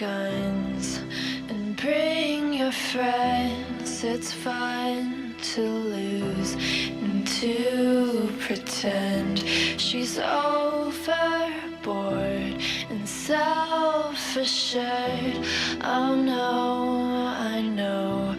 guns and bring your friends. It's fun to lose and to pretend she's overboard and self-assured. Oh no, I know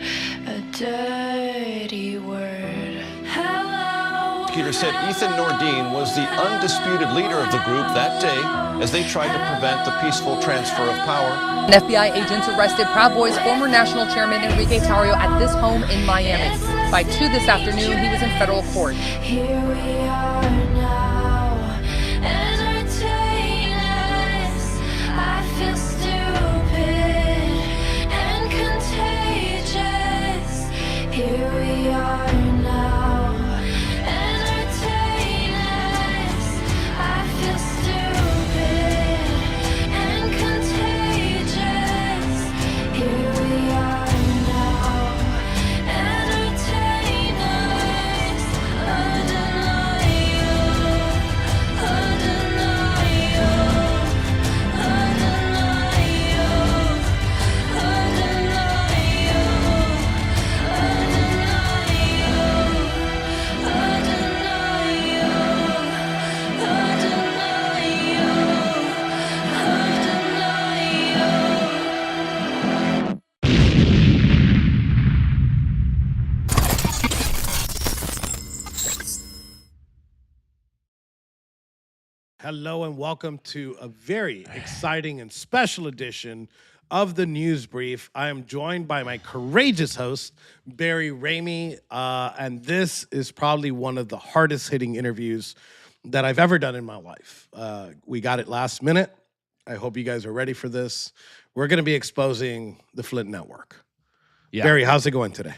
a dirty word. Hello. Peter said Ethan Nordine was the undisputed leader of the group that day as they tried to prevent the peaceful transfer of power. FBI agents arrested Proud Boys former national chairman Enrique Tarrio at this home in Miami. By 2 this afternoon, he was in federal court. Here we are now, entertain us. I feel stupid and contagious. Here we are now, entertain us. I feel stupid and contagious. Here we are now, entertain us. Hello and welcome to a very exciting and special edition of the NewsBrief. I am joined by my courageous host, Barry Ramey, and this is probably one of the hardest hitting interviews that I've ever done in my life. We got it last minute. I hope you guys are ready for this. We're going to be exposing the Flint Network. Yeah. Barry, how's it going today?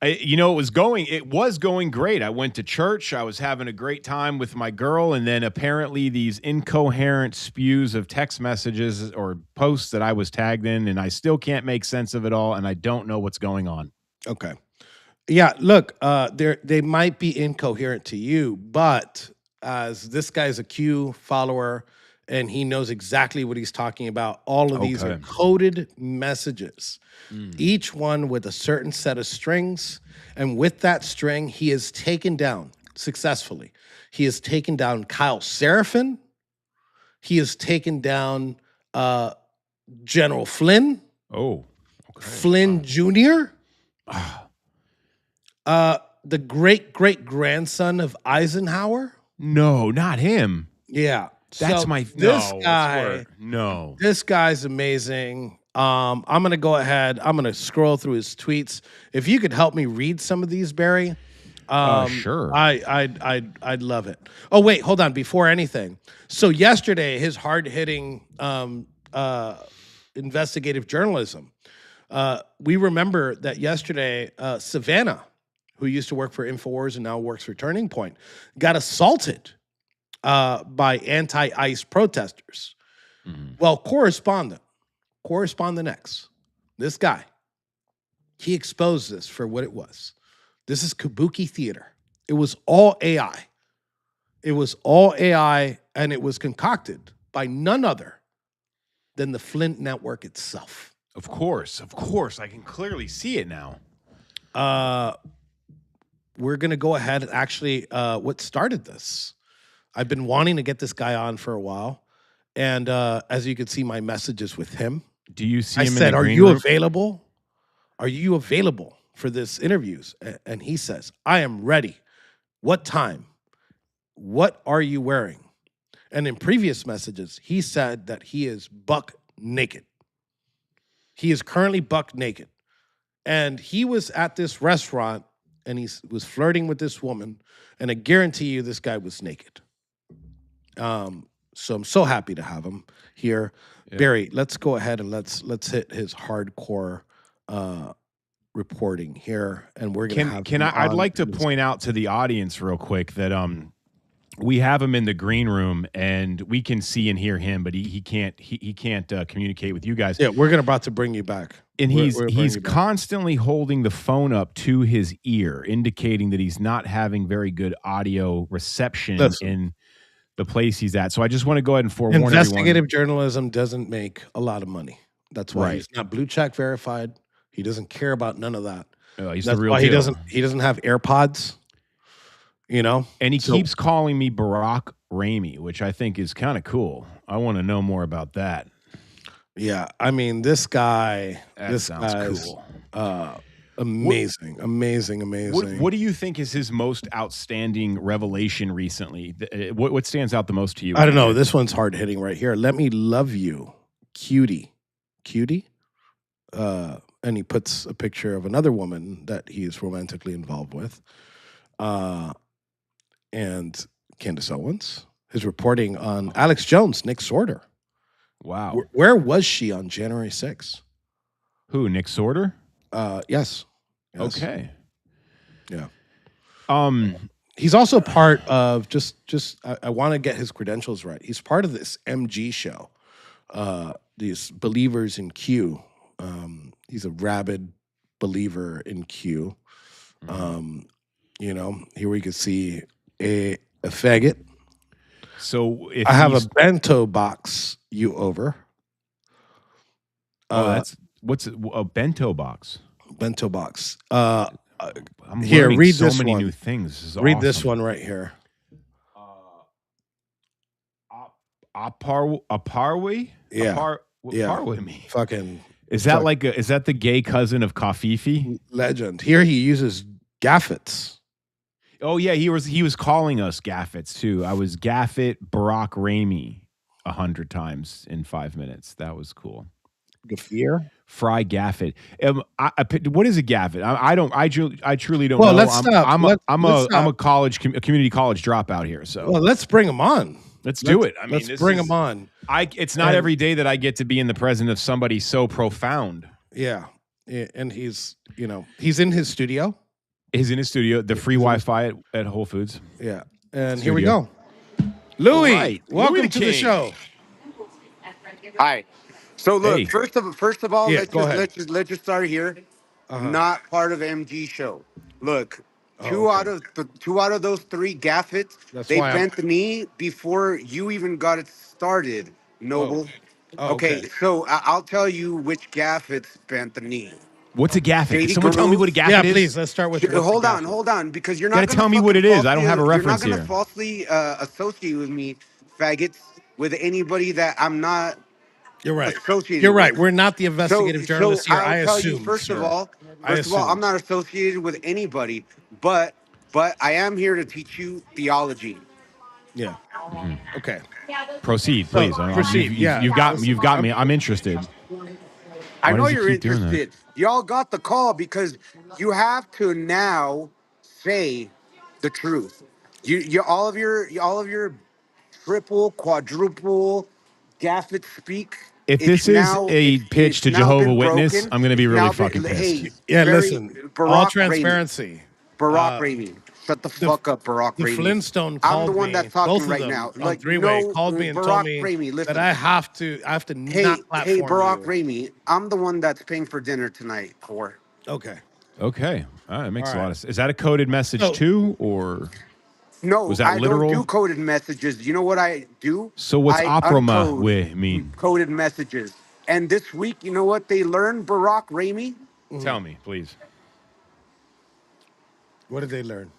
It was going great. I went to church. I was having a great time with my girl. And then apparently these incoherent spews of text messages or posts that I was tagged in, and I still can't make sense of it all. And I don't know what's going on. Okay. Yeah, look, they might be incoherent to you, but as this guy's a Q follower and he knows exactly what he's talking about, all of these are coded messages. Each one with a certain set of strings. And with that string, he has taken down, successfully, he has taken down Kyle Seraphin. He has taken down General Flynn. Oh. Okay. Flynn Jr. The great-great-grandson of Eisenhower. No, not him. Yeah. That's this guy. No. This guy's amazing. I'm gonna go ahead. I'm gonna scroll through his tweets. If you could help me read some of these, Barry. Sure. I'd love it. Oh wait, hold on. Before anything, so yesterday his hard-hitting investigative journalism. We remember that yesterday Savannah, who used to work for InfoWars and now works for Turning Point, got assaulted by anti-ICE protesters. Well, Correspondent X, this guy, he exposed this for what it was. This is kabuki theater. It was all AI. It was all AI, and it was concocted by none other than the Flint Network itself. Of course. I can clearly see it now. We're going to go ahead and actually, what started this? I've been wanting to get this guy on for a while, and as you can see, my messages with him. Do you see him I said, in the green "Are you room? available? Are you available for this interviews?" And he says, "I am ready. What time? What are you wearing?" And in previous messages, he said that he is buck naked. He is currently buck naked. And he was at this restaurant and he was flirting with this woman. And I guarantee you this guy was naked. So I'm so happy to have him here. Yeah. Barry, let's go ahead and let's hit his hardcore reporting here, and we're gonna I'd like to point out to the audience real quick that we have him in the green room and we can see and hear him, but he can't communicate with you guys. Yeah, we're about to bring you back. And he's constantly holding the phone up to his ear, indicating that he's not having very good audio reception in the place he's at. So I just want to go ahead and forewarn everyone. Investigative journalism doesn't make a lot of money. That's why Right. he's not blue check verified. He doesn't care about none of that. He's the That's real why deal. he doesn't have AirPods. You know, And he So- keeps calling me Barack Ramey, which I think is kind of cool. I want to know more about that. Yeah, I mean, this guy. That this sounds guy's cool. amazing. What do you think is his most outstanding revelation recently? What stands out the most to you? I don't know. This one's hard hitting right here. Let me love you, cutie. And he puts a picture of another woman that he's romantically involved with. And Candace Owens is reporting on Alex Jones, Nick Sorter. Wow. Where was she on January 6th? Who? Nick Sorter? Yes. Okay. Yeah. Um. He's also part of I want to get his credentials right. He's part of this MG show. These believers in Q. He's a rabid believer in Q. Here we could see a faggot. So if I have a bento box you over. that's what's a bento box. Bento box. I'm Here, learning read so this many one. new things. This is Read this awesome. one right here. Aparwi? Yeah. What Yeah. Parwi mean? Fucking Is that is that the gay cousin of Kafifi? legend. Here he uses gaffets. Oh yeah, he was calling us gaffets too. I was gaffet Barack Ramey 100 times in 5 minutes. That was cool. Gaffir? Fry gaffet. What is a gaffet? I truly don't Well, know. let's stop. I'm Let's a community college dropout here. So Well, let's bring him on. let's do it. I mean, Let's bring him on. It's not And- every day that I get to be in the presence of somebody so profound. Yeah. And he's in his studio. He's in his studio, the free Wi-Fi at Whole Foods. Yeah. And here we Studio. go. Louis, Right. welcome Louis the to the King. show. Hi. So look, Hey. first of all, Yeah, let's go ahead. just start here. Uh-huh. Not part of MG show. Look, Oh, two okay. out of those three gaffets, That's they why I'm- bent the knee before you even got it started, Noble. Oh, okay. So I'll tell you which gaffets bent the knee. What's a gaffet? Can Shady someone tell me Groove? what a gaffet Yeah, is? please. Let's start with. what's the Hold on, gaffet? because you're Gotta not tell me what it is. I don't have a reference You're here. not gonna falsely associate with me, faggots, with anybody that I'm not You're right. associated You're right. with. We're not the investigative journalists here. I I'll tell assume. you first of sir. all, I I'm not assumed. associated with anybody, but I am here to teach you theology. Yeah. Okay. Proceed, please. proceed, yeah. You've got me. I'm interested. I Why know does he you're keep doing that? interested. Y'all got the call because you have to now say the truth. You all of your triple, quadruple, gaffet speak. If it's this is now- a it's- pitch it's to now Jehovah been Witness, broken. I'm gonna be It's really now been- fucking pissed. Hey, Yeah. very- Listen. Barack All Ramey. transparency. Barack Ramey. Shut the fuck up, Barack The Ramey. Flintstone I'm called the one me, that's talking both of right them, now. on three-way, called me and Barack told me Ramey, listen. that I have to Hey, not platform Barack you. Ramey, I'm the one that's paying for dinner tonight. For Okay. Okay. All right, that makes All a lot right. of sense. Is that a coded message So- too, or no, Was that I literal? don't do coded messages. You know what I do? so? What's I aproma uncode we mean? coded messages. And this week, you know what they learned, Barack Ramey? Tell me, please. What did they learn?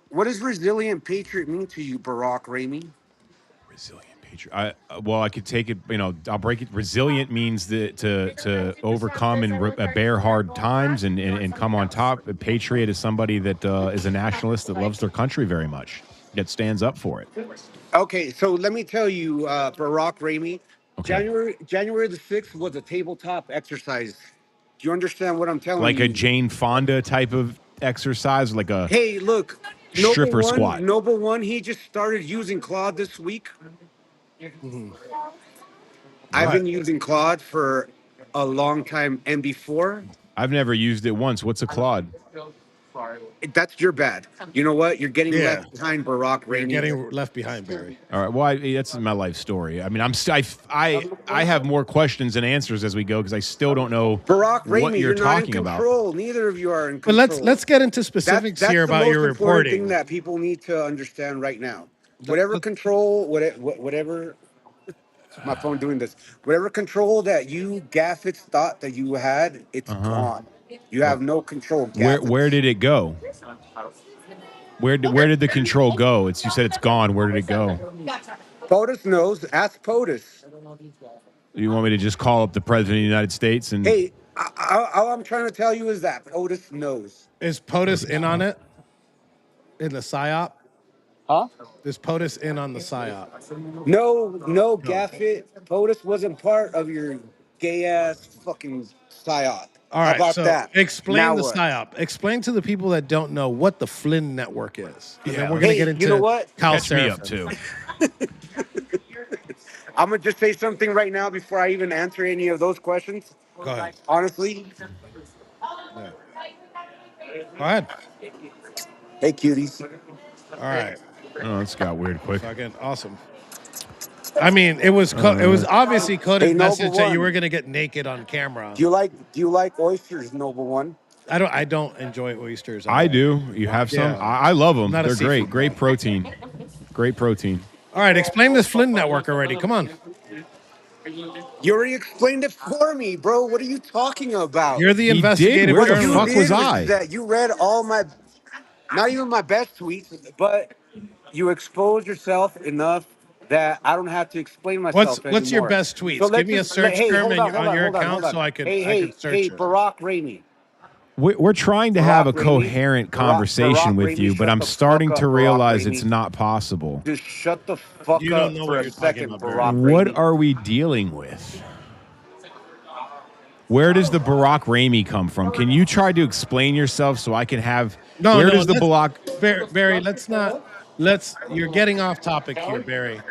What does resilient patriot mean to you, Barack Ramey? Resilient patriot. I could take it. I'll break it. Resilient means that to overcome and bear hard times and come on top. A patriot is somebody that is a nationalist that loves their country very much, that stands up for it. Okay, so let me tell you, Barack Ramey, Okay. January the 6th was a tabletop exercise. Do you understand what I'm telling Like you? a Jane Fonda type of exercise, like a Hey, look, stripper squat. Noble One, he just started using Claude this week. I've been using Claude for a long time, and before, I've never used it once. What's a Claude? that's your bad. You know what? You're getting Yeah. left behind, Barack You're Ramey. getting left behind, Barry. All right. Well, that's my life story. I mean, I have more questions than answers as we go because I still don't know Barack what Ramey, you're you're not in talking about. control. Neither of you are in But control. let's get into specifics that's here the about most your important reporting. thing that people need to understand right now. Whatever control, whatever. my phone doing this. Whatever control that you Gaffets thought that you had, it's Uh-huh. gone. You have no control, Where Gaffets. did it go? Where did the control go? You said it's gone. Where did it go? POTUS knows. Ask POTUS. You want me to just call up the president of the United States and Hey, all I'm trying to tell you is that POTUS knows. Is POTUS in on it? In the PSYOP? Huh? Is POTUS in on the PSYOP? No, no, No. Gaffet. POTUS wasn't part of your gay ass fucking psyop. All How right, about so that? explain Now the what? PSYOP. Explain to the people that don't know what the Flynn Network is. And then we're going to Hey, get you know into what? Cal catch me up Seraphin. too? I'm gonna just say something right now before I even answer any of those questions. Go ahead. Honestly, Yeah. Go ahead. hey cuties. All right. Oh, it's got weird quick. Fucking awesome. I mean, it was it was obviously coded Hey, Noble message that you One. were going to get naked on camera. Do you like oysters, Noble One? I don't enjoy oysters at I all. do. You have some? Yeah. I love them. Not a They're great. seafood Great guy. protein. Great protein. All right, explain this Flynn Network already. Come on. You already explained it for me, bro. What are you talking about? You're the He did? investigative Where What the you fuck journalist. was did was I? that you read all my, not even my best tweets, but you exposed yourself enough that I don't have to explain myself What's your anymore. best So tweets? Give let's me a just search hey, term hold on, hold on on, your hold on, hold account on. so Hey, I could hey, search it. Barack Ramey. We're trying to have a coherent conversation Barack with Ramey, you, but shut I'm the starting fuck to up, Barack realize it's Ramey. not possible. Just shut the fuck You don't up know for what a you're talking second, about, Barry. Barack What Ramey. are we dealing with? Where does the Barack Ramey come from? Can you try to explain yourself so I can have? No, Where no, does the Barack? Barry, let's not you're getting off topic here, Barry.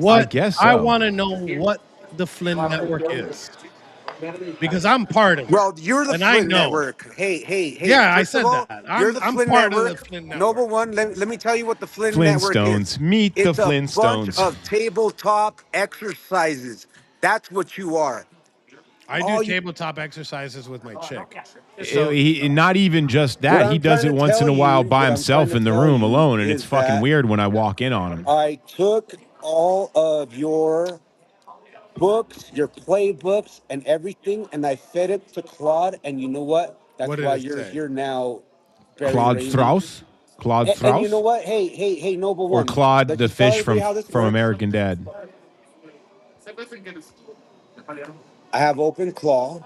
I What guess I so. want to know what the Flynn Network is because I'm part of it. Well, you're the And I Flynn know. Network. Hey. Yeah, I First of said all, that. you're the I'm Flynn part of the Network. Flynn Network. Noble One, let me tell you what the Flynn Network is. Flintstones. Meet the It's a bunch Flintstones. of tabletop exercises. That's what you are. I do All you tabletop exercises with my chick. So Not even just what that. He I'm does trying it to once in tell a while you, by what I'm trying himself to in the tell room you alone, and it's is fucking that weird when I walk in on him. I took all of your books, your playbooks, and everything, and I fed it to Claude. And you know what? what That's did why it you're say? here now, Barry Claude Ramey. Strauss? Claude And you know Strauss? what? Hey, Noble Or One. Claude Let's the just tell fish everybody how this from works. American Dad? I have open claw.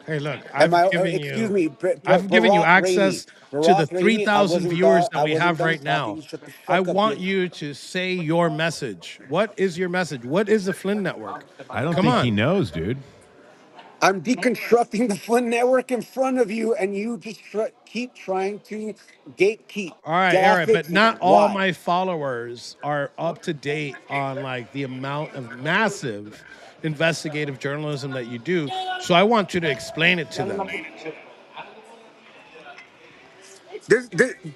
Hey, look, Am I? Excuse me, I've given you Barack Ramey. access to the Barack Ramey. 3,000 viewers that I we wasn't have done right talking. now. Shut the I fuck up, want you. you to say your message. What is your message? What is the Flynn Network? I don't Come think he on. knows, dude. I'm deconstructing the Flynn Network in front of you, and you just keep trying to gatekeep. All right, Eric, but Gaffets, not all why? my followers are up to date on like the amount of massive investigative journalism that you do. So I want you to explain it to them.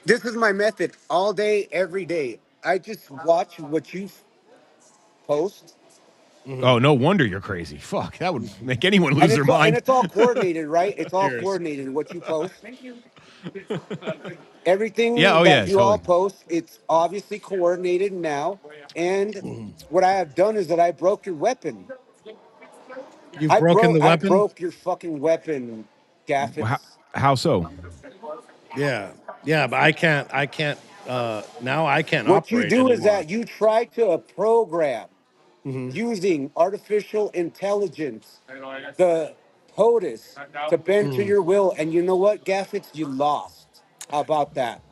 This is my method all day, every day. I just watch what you post, Mhm. Oh, no wonder you're crazy. Fuck, that would make anyone and lose their mind. it's all coordinated, right? It's all Cheers. coordinated what you post. Yeah, Everything oh yeah, that you all totally. post, it's obviously coordinated now. And what I have done is that I broke your weapon. You've broken the I weapon? broke your fucking weapon, How, Gaffets. how so? Yeah. Yeah, but I can't now I can't What you operate do is anymore. that you try to program Mhm. using artificial intelligence, the POTUS, to bend to Mm. your will. And you know what, Gaffets? You lost. How about that?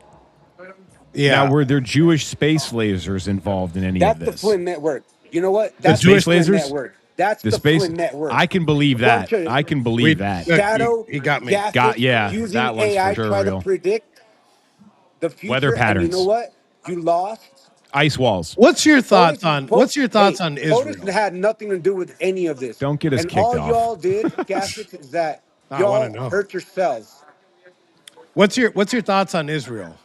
Now, Yeah. were there Jewish space lasers involved in any of That's the this? Flynn Network. You know what? The That's the space Flynn lasers? Network. That's The the space? Flynn Network. I can believe A bunch that. of I can believe We that. look, shadow he got me. Got, Gaffets yeah, using that one's for AI sure try to real. predict the Weather future. And you know patterns, what? You lost. ice walls. What's your thoughts on POTUS Israel? had nothing to do with any of this. Don't get us And kicked all off. y'all did, Gaffets, is that I want to y'all know. hurt yourselves. What's your thoughts on Israel?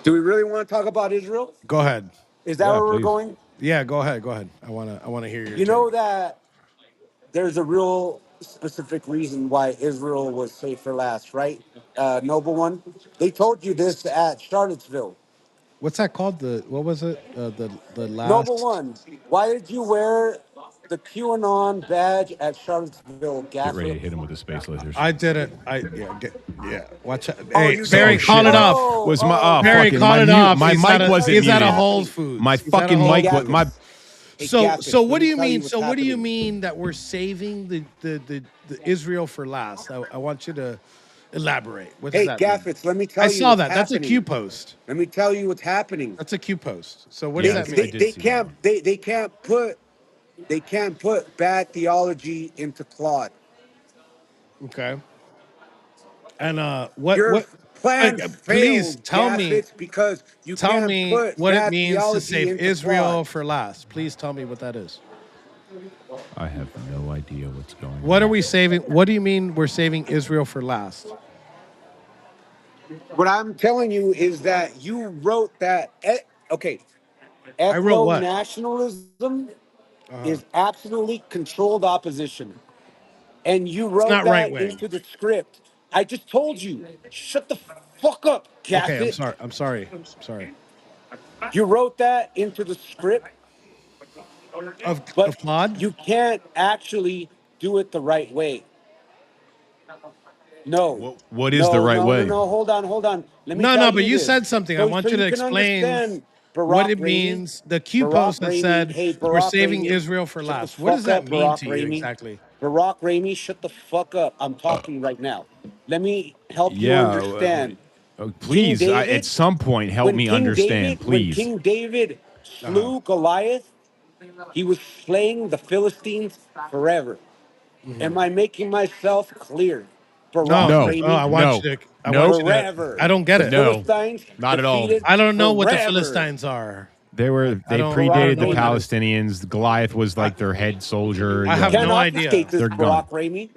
Do we really want to talk about Israel? Go ahead. Is that Yeah, where we're please. going? Yeah, go ahead. Go ahead. I want to hear your You take. know that there's a real specific reason why Israel was saved for last, right? Noble one. They told you this at Charlottesville. What's that called? What was it? The Noble last. one. Why did you wear the QAnon badge at Charlottesville, Get ready Gaslit? to hit him with the space lasers. I didn't. Yeah. Watch out. Oh, Hey, you Barry, did. call it off. Was my Barry, fucking call my it mute? off. My He's mic at wasn't He's at a muted. Whole Foods. My He's at a fucking Whole mic was Foods. my. So what do you Let me mean? tell So what's what do you happening. mean that we're saving the Israel for last? I want you to elaborate. What does Hey, that mean? Gaffets, let me I tell you saw what's that. That's a Q happening. post. Let me tell you what's happening. That's a Q post. So what does Yeah, that I mean? did see that one. They can't put bad theology into Claude. Okay. And Your what? plan Please failed, tell me. Gaffets, because you Tell can't me put what it bad means to theology save into Claude. Israel for last. Please tell me what that is. I have no idea what's going on. What are we saving? What do you mean we're saving Israel for last? What I'm telling you is that you wrote that. Okay, I wrote ethno what? nationalism is absolutely controlled opposition, and you It's wrote not right that wing. into the script. I just told you. Shut the fuck up, Okay, I'm Gaffet. sorry. I'm sorry. Sorry. You wrote that into the script, Of but Claude? you can't actually do it the right way. No, What is the no, right no, no, way? no. Hold on, hold on. Let me No, tell no, but you you this, said something. I so want you to you can explain understand. what Barack it Ramey, means. The Q Barack post that Ramey. said Hey, we're Barack saving Ramey, Israel for shut the last. What does fuck that up, mean Barack to you Ramey. exactly? Barack Ramey, shut the fuck up. I'm talking right now. Let me help you Yeah, understand. King please. At David, some point, help me understand, when please. King David slew Goliath, he was slaying the Philistines forever. Am I making myself clear? Barack No, No, no, Ramey, I want no, you to. I want nope, you to. forever. I don't get The it. no, Philistines not at all. defeated I don't know what the forever. Philistines are. They I they don't. I Barack don't predated know the what Ramey. that is. Palestinians. Goliath was I, like their head soldier. I You have Yeah, no cannot idea. escape this, they're gone. Barack Ramey.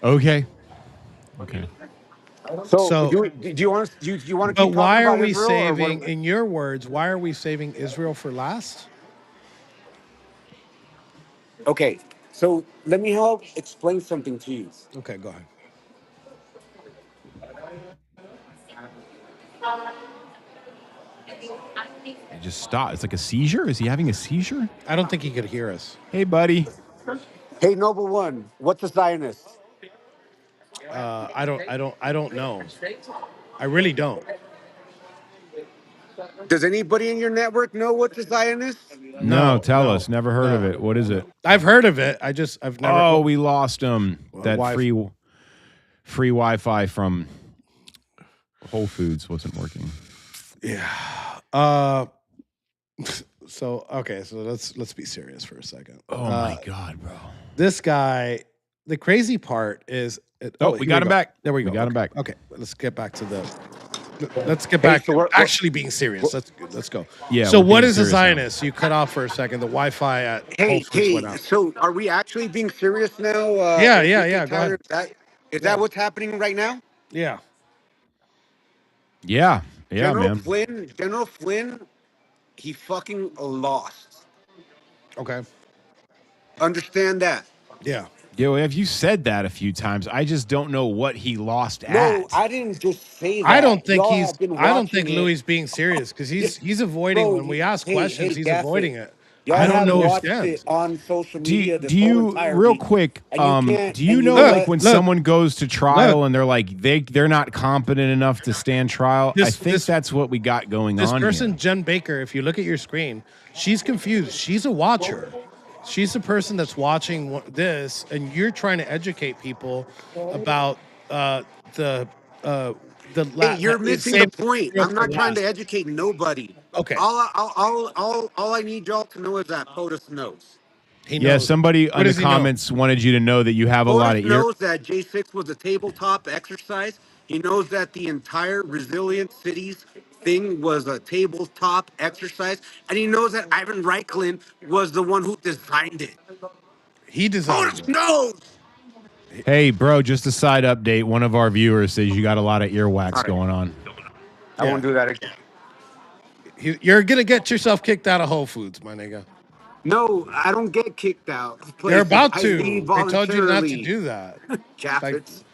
Okay, okay. So, So, do you want to but keep talking why are about we Israel or saving? what? In your words, why are we saving Israel for last? Okay, so let me help explain something to you. Okay, go ahead. He just stopped. It's like a seizure. Is he having a seizure? I don't think he could hear us. Hey, buddy. Hey, Noble One, what's a Zionist? I don't know. I really don't. Does anybody in your network know what's a Zionist? No, No, tell no, us. Never heard of no. it. What is it? I've heard of it. I've never. Oh, we lost him. That Why? free Wi-Fi from Whole Foods wasn't working. Yeah. Uh. So okay. So let's be serious for a second. Oh my god, bro. This guy. The crazy part is. Oh, we here got him back. There we go. We got him back. Okay. Let's get back to the. Let's get Hey, back so to we're- actually being serious. Let's go. Yeah, So we're what being is a serious now. Zionist? You cut off for a second. The Wi-Fi at Whole Foods went out. So are we actually being serious now? Yeah. Go Tyler, ahead. is Yeah. that what's happening right now? Yeah. Yeah, yeah, General man. Flynn, General Flynn, he fucking lost. Okay. Understand that. Yeah. Yo, have you said that a few times? I just don't know what he lost No, at. I didn't just say that. Y'all have been I don't think watching it. Louis is being serious because Yeah, he's avoiding bro, when we ask questions, hey, he's Gaffett. avoiding it. I Y'all don't have know his watched it stance. on social Do you, media do this whole you entire real week. quick? And you can't. Do you And know know like what? when Look. someone goes to trial Look. and they're like they're not competent enough to stand trial? I think This that's what we got going this on person, here. Jen Baker, if you look at your screen, she's confused. She's a watcher. She's the person that's watching this, and you're trying to educate people about uh, the uh, Hey, you're it's missing the saving point. Israel I'm for not trying to last. educate nobody. Okay, All I need y'all to know is that POTUS knows. he Yeah, knows. somebody What in the does he know? comments wanted you to know that you have a lot POTUS of ear. knows that J6 was a tabletop exercise. He knows that the entire Resilient Cities thing was a tabletop exercise. And he knows that Ivan Reichland was the one who designed it. He designed POTUS it. knows! Hey, bro, just a side update. One of our viewers says you got a lot of earwax Sorry, going on. I Yeah, won't do that again. you're gonna get yourself kicked out of Whole Foods, my nigga. No, I don't get kicked out of They're places. about I leave to. They told you not to voluntarily. do that. Like, Gaffets.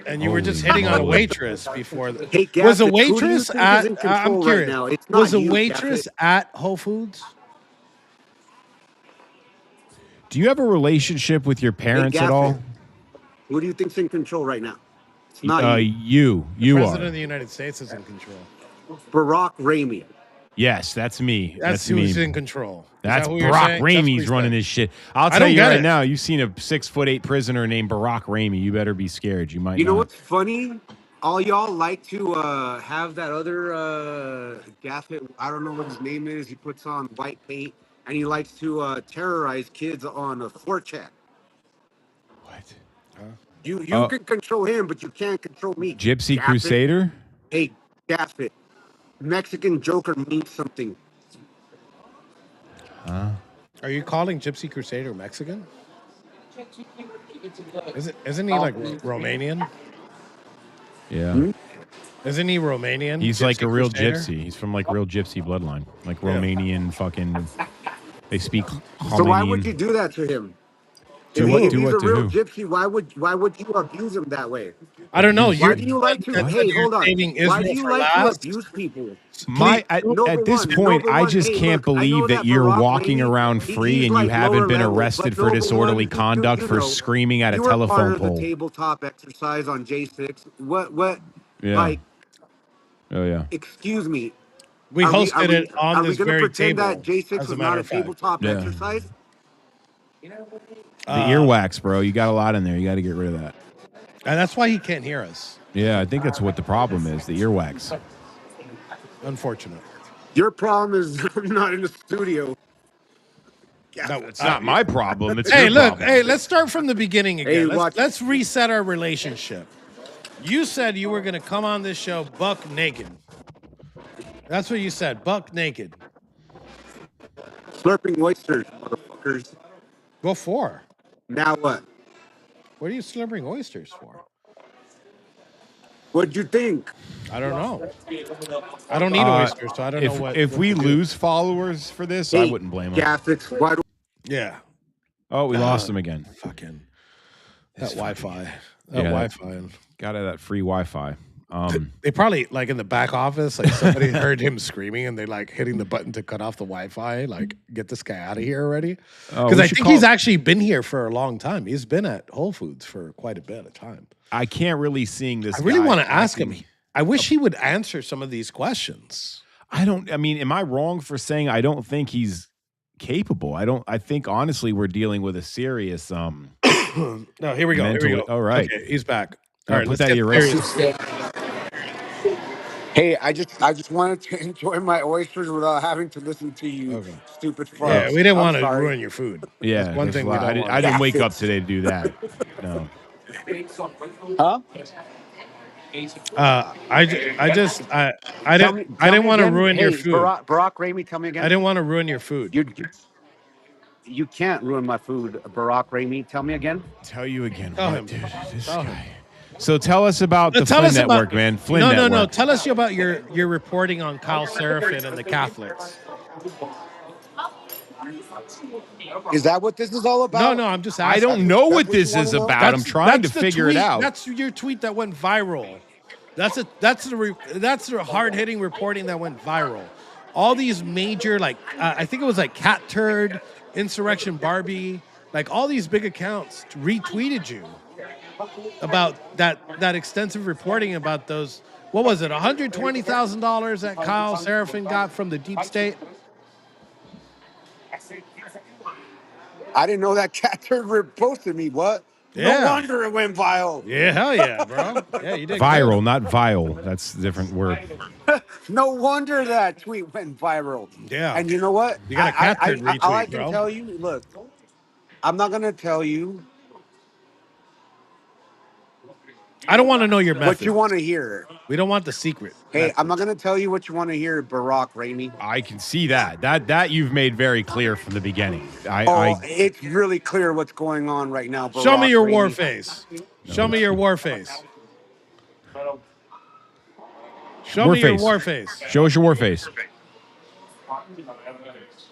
and you were just Holy hitting on a moly. waitress before. Hey, Was a Gaffets, who do you waitress think is at? in I'm control right curious. now? It's Was not a you, Gaffet. waitress at Whole Foods? Do you have a relationship with your Hey, parents at Gaffet, all? who do you think's in control right now? It's not you. You President are. of the United States is in control. Barack Ramey. Yes, that's me. That's me. who's in control. Is That's that who you're Barack saying? That's what Ramey's he's running saying. this shit. I'll I tell don't you get right it. now, you've seen a 6'8" prisoner named Barack Ramey. You better be scared. You might You know not. what's funny? All y'all like to have that other Gaffet. I don't know what his name is. He puts on white paint and he likes to terrorize kids on a 4chan. What? You can control him, but you can't control me. Gypsy Gaffet. Crusader? Hey, Gaffet. Mexican Joker means something. Are you calling Gypsy Crusader Mexican? Isn't he like Romanian? Yeah. Isn't he Romanian? He's Gypsy like a real Crusader? gypsy. He's from like real gypsy bloodline. Like Yeah. Romanian fucking. They speak So why would Romanian. you do that to him? Do If, what? if Do he's what a to real who? gypsy, why would you abuse him that way? I don't know. Abuse Why You're do him. you like to? you What? said Hey, you're hold on. saving Why do Israel you for like to last. abuse people? My Number at this one, point, number I one, just hey, can't look, I know believe that that you're Barack walking Ramey, around free he's and you like haven't lower been level, arrested but for number disorderly one, conduct for screaming at a you were part telephone of the pole. tabletop exercise on J6. What? Yeah. Like, Oh yeah. excuse me. We Are we are hosted it we on are we this gonna very pretend that table, J6 as a was matter not a of fact. tabletop Yeah. exercise? The earwax, bro. You got a lot in there. You got to get rid of that. And that's why he can't hear us. Yeah, I think that's what the problem is. The earwax. Unfortunate. Your problem is I'm not in the studio. No, It's not my problem. It's Hey, your look. problem. Hey, let's start from the beginning Hey, again. watch. Let's reset our relationship. You said you were going to come on this show buck naked. That's what you said, buck naked. Slurping oysters, motherfuckers. What for? Now what? What are you slurping oysters for? What'd you think? I don't know. I don't eat oysters, so I don't know what. If what we to do. lose followers for this, I wouldn't blame them. Gaffets, why do Yeah. Oh, we lost them again. Fucking that Wi-Fi. That Yeah. Wi-Fi. Got that free Wi-Fi. They probably like in the back office, like somebody heard him screaming and they like hitting the button to cut off the Wi-Fi. Like, get this guy out of here already. Because we I should think call- he's actually been here for a long time. He's been at Whole Foods for quite a bit of time. I can't really sing this. I really guy want to ask him. acting- I wish he would answer some of these questions. I mean, am I wrong for saying I don't think he's capable? I think honestly we're dealing with a serious No, here we go. Here we Mentally- go. all right. Okay, he's back. All right, let's put that get eraser. serious. Hey, I just wanted to enjoy my oysters without having to listen to you Okay. stupid fucks. Yeah, we didn't I'm want to sorry. ruin your food. Yeah, That's one there's thing a we lot. don't want. I didn't wake up Gaffets. today to do that. No. Huh? I didn't Tell me want to again. ruin Hey, your food. Barack Ramey, tell me again. I didn't want to ruin your food. You can't ruin my food, Barack Ramey. Tell me again. Tell you again. Tell What, him. dude? This Tell guy. him. So tell us about the Tell Flynn us Network, about, man. Flynn no, Network. no. Tell us about your reporting on Kyle Seraphin and the Catholics. Is that what this is all No, about? no. I'm just I asking. don't know That's what what you this wanna is know? about. I'm trying to the figure it tweet. out. That's your tweet that went viral. That's the hard hitting reporting that went viral. All these major I think it was like Cat Turd, Insurrection Barbie, like all these big accounts retweeted you about that extensive reporting about those. What was it? $120,000 that Kyle Seraphin got from the deep state. I didn't know that cat turd reposted me. What? Yeah. No wonder it went viral. Yeah, hell yeah, bro. Yeah, you did Viral, good. not vile. That's a different word. No wonder that tweet went viral. Yeah. And you know what? You got a cat turd all I retweet, can bro. tell you, look, I'm not gonna tell you I don't want to know your method. what you want to hear. We don't want the secret. Hey, method. I'm not gonna tell you what you want to hear, Barack Ramey. I can see that. That you've made very clear from the beginning. It's really clear what's going on right now, Barack Show me your Ramey. war face. Show me your war face. Show War me your face. war face. Show us your war face.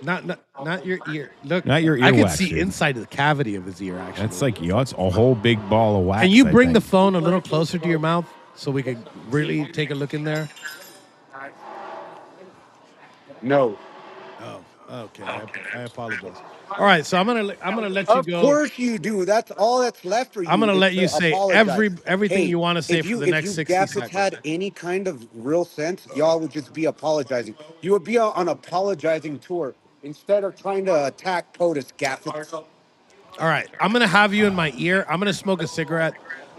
Not your ear. Look, Not your I could earwax, see dude. inside of the cavity of his ear. Actually, That's like, it's a whole big ball of wax. Can you I bring the think. phone a little closer to your mouth so we could really take a look in there? No. Oh, okay. I apologize. All right, so I'm gonna let you Of go. course you do. That's all that's left for I'm you gonna is let you to say apologize. everything Hey, you want to say for the if next you 60 Gaffets seconds. had any kind of real sense, y'all would just be apologizing. You would be on apologizing tour instead of trying to attack POTUS, Gaffets. All right, I'm gonna have you in my ear. I'm gonna smoke a cigarette.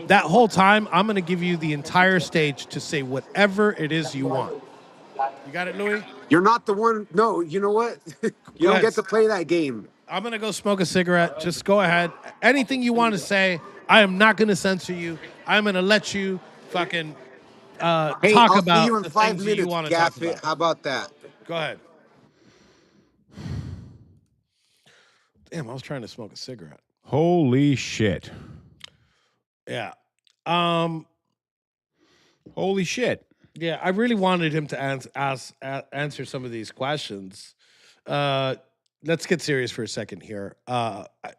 That whole time, I'm gonna give you the entire stage to say whatever it is you want. You got it, Louis? You're not the one. No, you know what? You Go don't ahead. get to play that game. I'm gonna go smoke a cigarette. Just go ahead. Anything you want to say, I am not gonna censor you. I'm gonna let you fucking Hey, talk I'll see you about in the 5 things you minutes, want to talk Gaffet. about. How about that? Go ahead. Damn, I was trying to smoke a cigarette. Holy shit. Yeah. Holy shit. Yeah, I really wanted him to answer some of these questions. Let's get serious for a second here.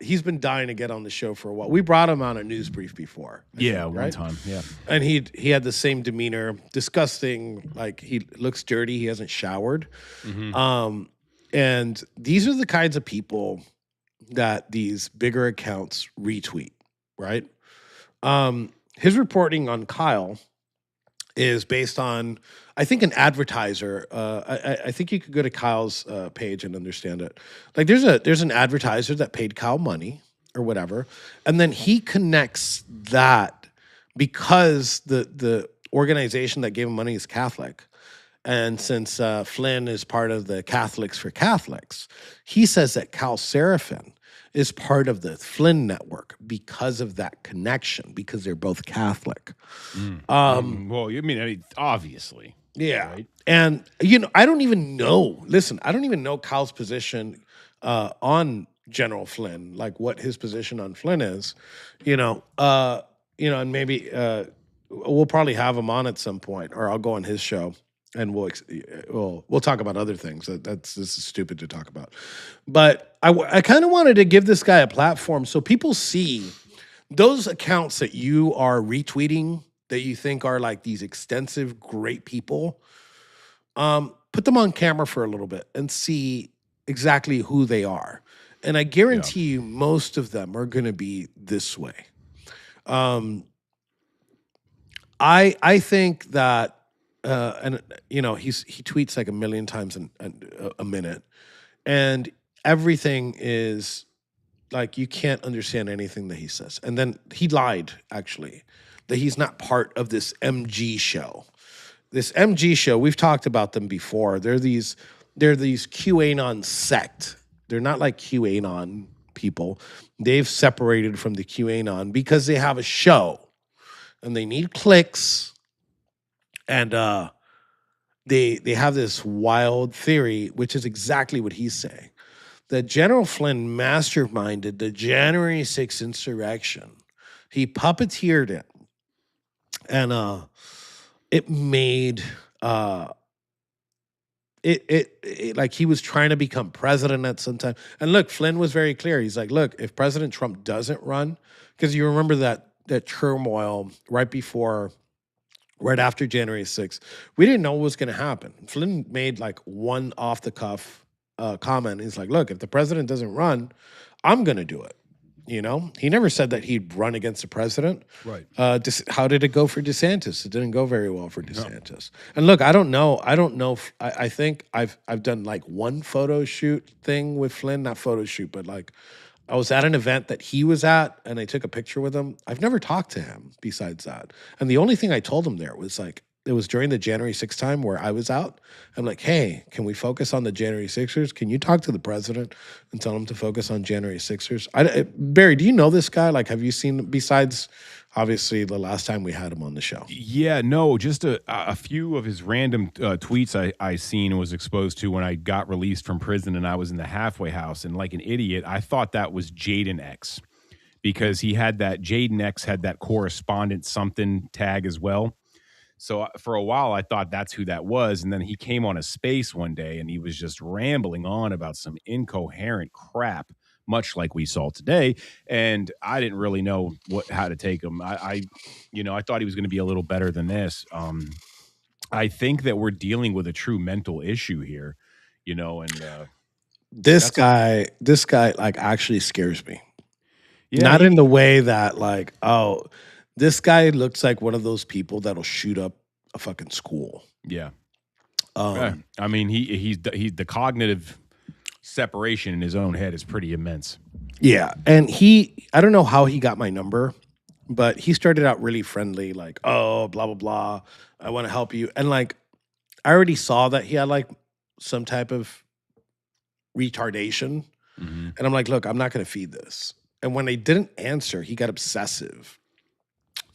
He's been dying to get on the show for a while. We brought him on a NewsBrief before. I think, One right? time. Yeah. And he had the same demeanor, disgusting. Like he looks dirty. He hasn't showered. And these are the kinds of people that these bigger accounts retweet, right? His reporting on Kyle is based on, I think, an advertiser. I think you could go to Kyle's page and understand it. Like there's an advertiser that paid Kyle money or whatever, and then he connects that because the organization that gave him money is Catholic. And since Flynn is part of the Catholics for Catholics, he says that Cal Seraphin is part of the Flynn network because of that connection, because they're both Catholic. Well, I mean, obviously. Yeah. Right? And, I don't even know. Listen, I don't even know Kyle's position on General Flynn, like what his position on Flynn is, and maybe we'll probably have him on at some point, or I'll go on his show and we'll talk about other things. This is stupid to talk about. But I kind of wanted to give this guy a platform so people see those accounts that you are retweeting that you think are like these extensive, great people. Put them on camera for a little bit and see exactly who they are. And I guarantee you most of them are going to be this way. I think that he tweets like a million times a minute, and everything is like you can't understand anything that he says. And then he lied, actually, that he's not part of this MG show. This MG show, we've talked about them before. They're these QAnon sect. They're not like QAnon people. They've separated from the QAnon because they have a show and they need clicks. And they have this wild theory, which is exactly what he's saying, that General Flynn masterminded the January 6th insurrection. He puppeteered it. And it made it like he was trying to become president at some time. And look, Flynn was very clear. He's like, look, if President Trump doesn't run, because you remember that turmoil right after January 6th, we didn't know what was going to happen. Flynn made like one off the cuff comment. He's like, look, if the president doesn't run, I'm going to do it. He never said that he'd run against the president. Right. How did it go for DeSantis? It didn't go very well for DeSantis. No. And look, I don't know. I think I've done like one photo shoot thing with Flynn, not photo shoot, but like I was at an event that he was at and I took a picture with him. I've never talked to him besides that. And the only thing I told him there was like, it was during the January 6th time where I was out. I'm like, hey, can we focus on the January 6ers? Can you talk to the president and tell him to focus on January 6ers? Barry, do you know this guy? Like, have you seen, besides obviously the last time we had him on the show? Yeah, no, just a few of his random tweets I seen and was exposed to when I got released from prison and I was in the halfway house. And like an idiot, I thought that was Jaden X because Jaden X had that correspondent something tag as well. So for a while, I thought that's who that was. And then he came on a space one day and he was just rambling on about some incoherent crap, much like we saw today. And I didn't really know how to take him. I thought he was going to be a little better than this. I think that we're dealing with a true mental issue here, and This guy, like actually scares me. yeah, Not in the way that like, oh, this guy looks like one of those people that'll shoot up a fucking school. yeah. Um, I mean, he's the cognitive separation in his own head is pretty immense. Yeah. And I don't know how he got my number, but he started out really friendly, like, oh, blah, blah, blah. I want to help you. And like, I already saw that he had like some type of retardation. Mm-hmm. And I'm like, look, I'm not going to feed this. And when they didn't answer, he got obsessive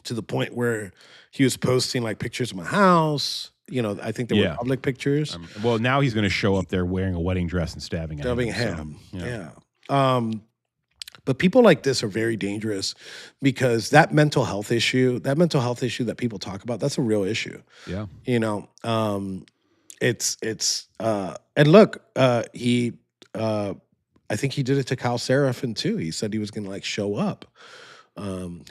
to the point where he was posting like pictures of my house. I think they were public pictures. Well, now he's going to show up there wearing a wedding dress and stabbing Stabbing him. ham. Yeah. But people like this are very dangerous because that mental health issue that people talk about, that's a real issue. Yeah. And look, I think he did it to Kyle Seraphin too. He said he was going to like show up.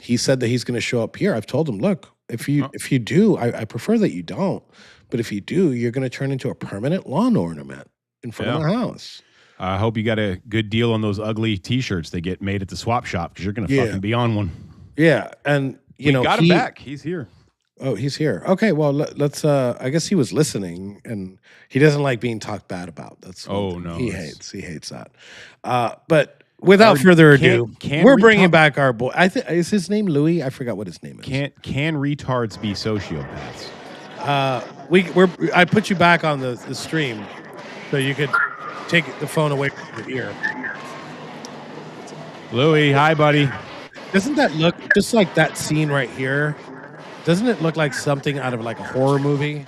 He said that he's going to show up here. I've told him, look, if you do, I prefer that you don't. But if you do, you're going to turn into a permanent lawn ornament in front of my house. I hope you got a good deal on those ugly T-shirts they get made at the swap shop because you're going to fucking be on one. Yeah, and we got him back. He's here. Oh, he's here. Okay, well, let's. I guess he was listening, and he doesn't like being talked bad about. That's no, he hates that. But without further ado, we're bringing back our boy. Is his name Louis? I forgot what his name is. Can retards be sociopaths? I put you back on the stream, so you could take the phone away from your ear. Louis, hi, buddy. Doesn't that look just like that scene right here? Doesn't it look like something out of like a horror movie?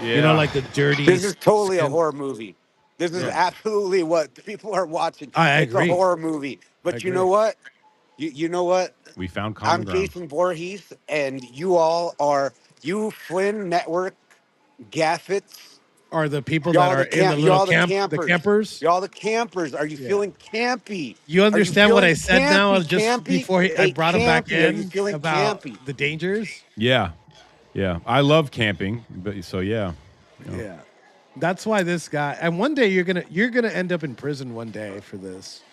Yeah. Like the dirty. This is totally a horror movie. This is absolutely what people are watching. It's agree. a horror movie. But you know what? You know what? We found common ground. I'm Jason Voorhees, and you all are Flynn Network gaffets. Are the people that are in the little the campers? Y'all the campers. Are you feeling campy? You understand what I said now? Just campy? before I brought him back Are you in feeling about campy? the dangers? Yeah. I love camping, but so yeah. Yeah. That's why this guy. And one day you're gonna end up in prison one day for this.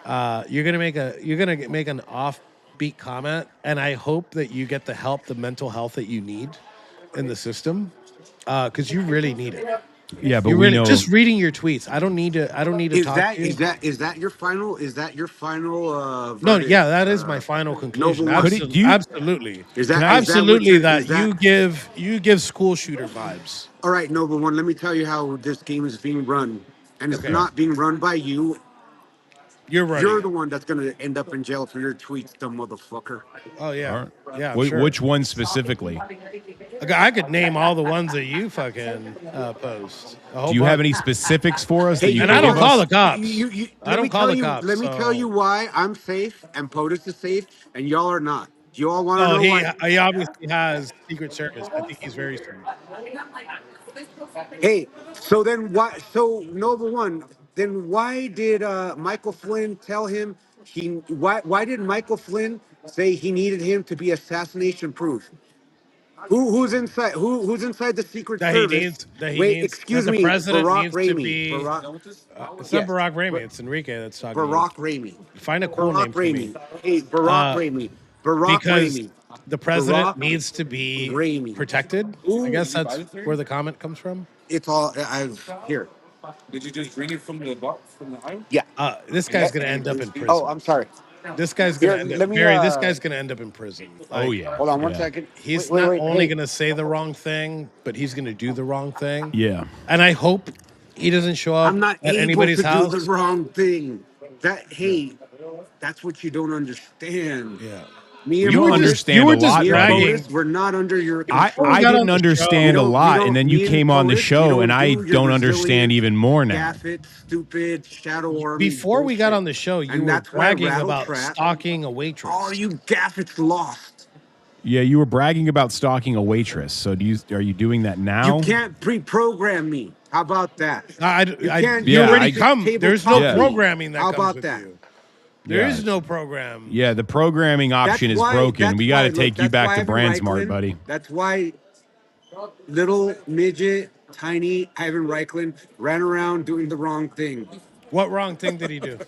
You're gonna make an offbeat comment, and I hope that you get the help, the mental health that you need in the system. Because you really need it. Yeah, but we know just reading your tweets. I don't need to talk to you. Is that your final? No, verdict? yeah, that is my final conclusion. Noble, Absolutely. You give school shooter vibes. All right, Noble One. Let me tell you how this game is being run, and it's not being run by you. You're right. You're the one that's gonna end up in jail for your tweets, dumb motherfucker. Oh yeah, yeah. Which one specifically? I could name all the ones that you fucking post. Do you have any specifics for us? And I don't call the cops. I don't call the cops. Let me tell you why I'm safe and POTUS is safe and y'all are not. Do you all want to know why? He obviously has Secret Service. I think he's very safe. Hey, so then why? So Noble One, then why did Michael Flynn tell him Why did Michael Flynn say he needed him to be assassination proof? Who's inside? Who's inside the Secret Service? Excuse me. The president Barack needs Ramey. to be. It's not Barack Ramey. It's Enrique that's talking. Barack Ramey. Find a cool name for me. Hey, Barack Ramey. Barack because Ramey. The president needs to be protected. I guess that's where the comment comes from. It's all I've here. Did you just bring it from the aisle? Yeah. This guy's gonna end up in prison. Oh, I'm sorry. This guy's gonna this guy's gonna end up in prison. Oh yeah. Hold on one second. He's not only gonna say the wrong thing, but he's gonna do the wrong thing. Yeah. And I hope he doesn't show up I'm not at able anybody's to house. do the wrong thing. That's what you don't understand. Yeah. You understand a lot, buddy. We're not under your control. I didn't understand a lot, and then you came on the show, and I don't understand even more now. Stupid shadow army. Before we got on the show, you were bragging about stalking a waitress. All you gaffets lost. Yeah, you were bragging about stalking a waitress. So are you doing that You now? can't pre-program me. How about that? You You Yeah, already can't just come. There's no tabletop me. programming that How comes about with that? you. There Yeah. is no program. Yeah, the programming option is broken. We got to take you back to BrandSmart, buddy. That's why little midget, tiny Ivan Reichland ran around doing the wrong thing. What wrong thing did he do?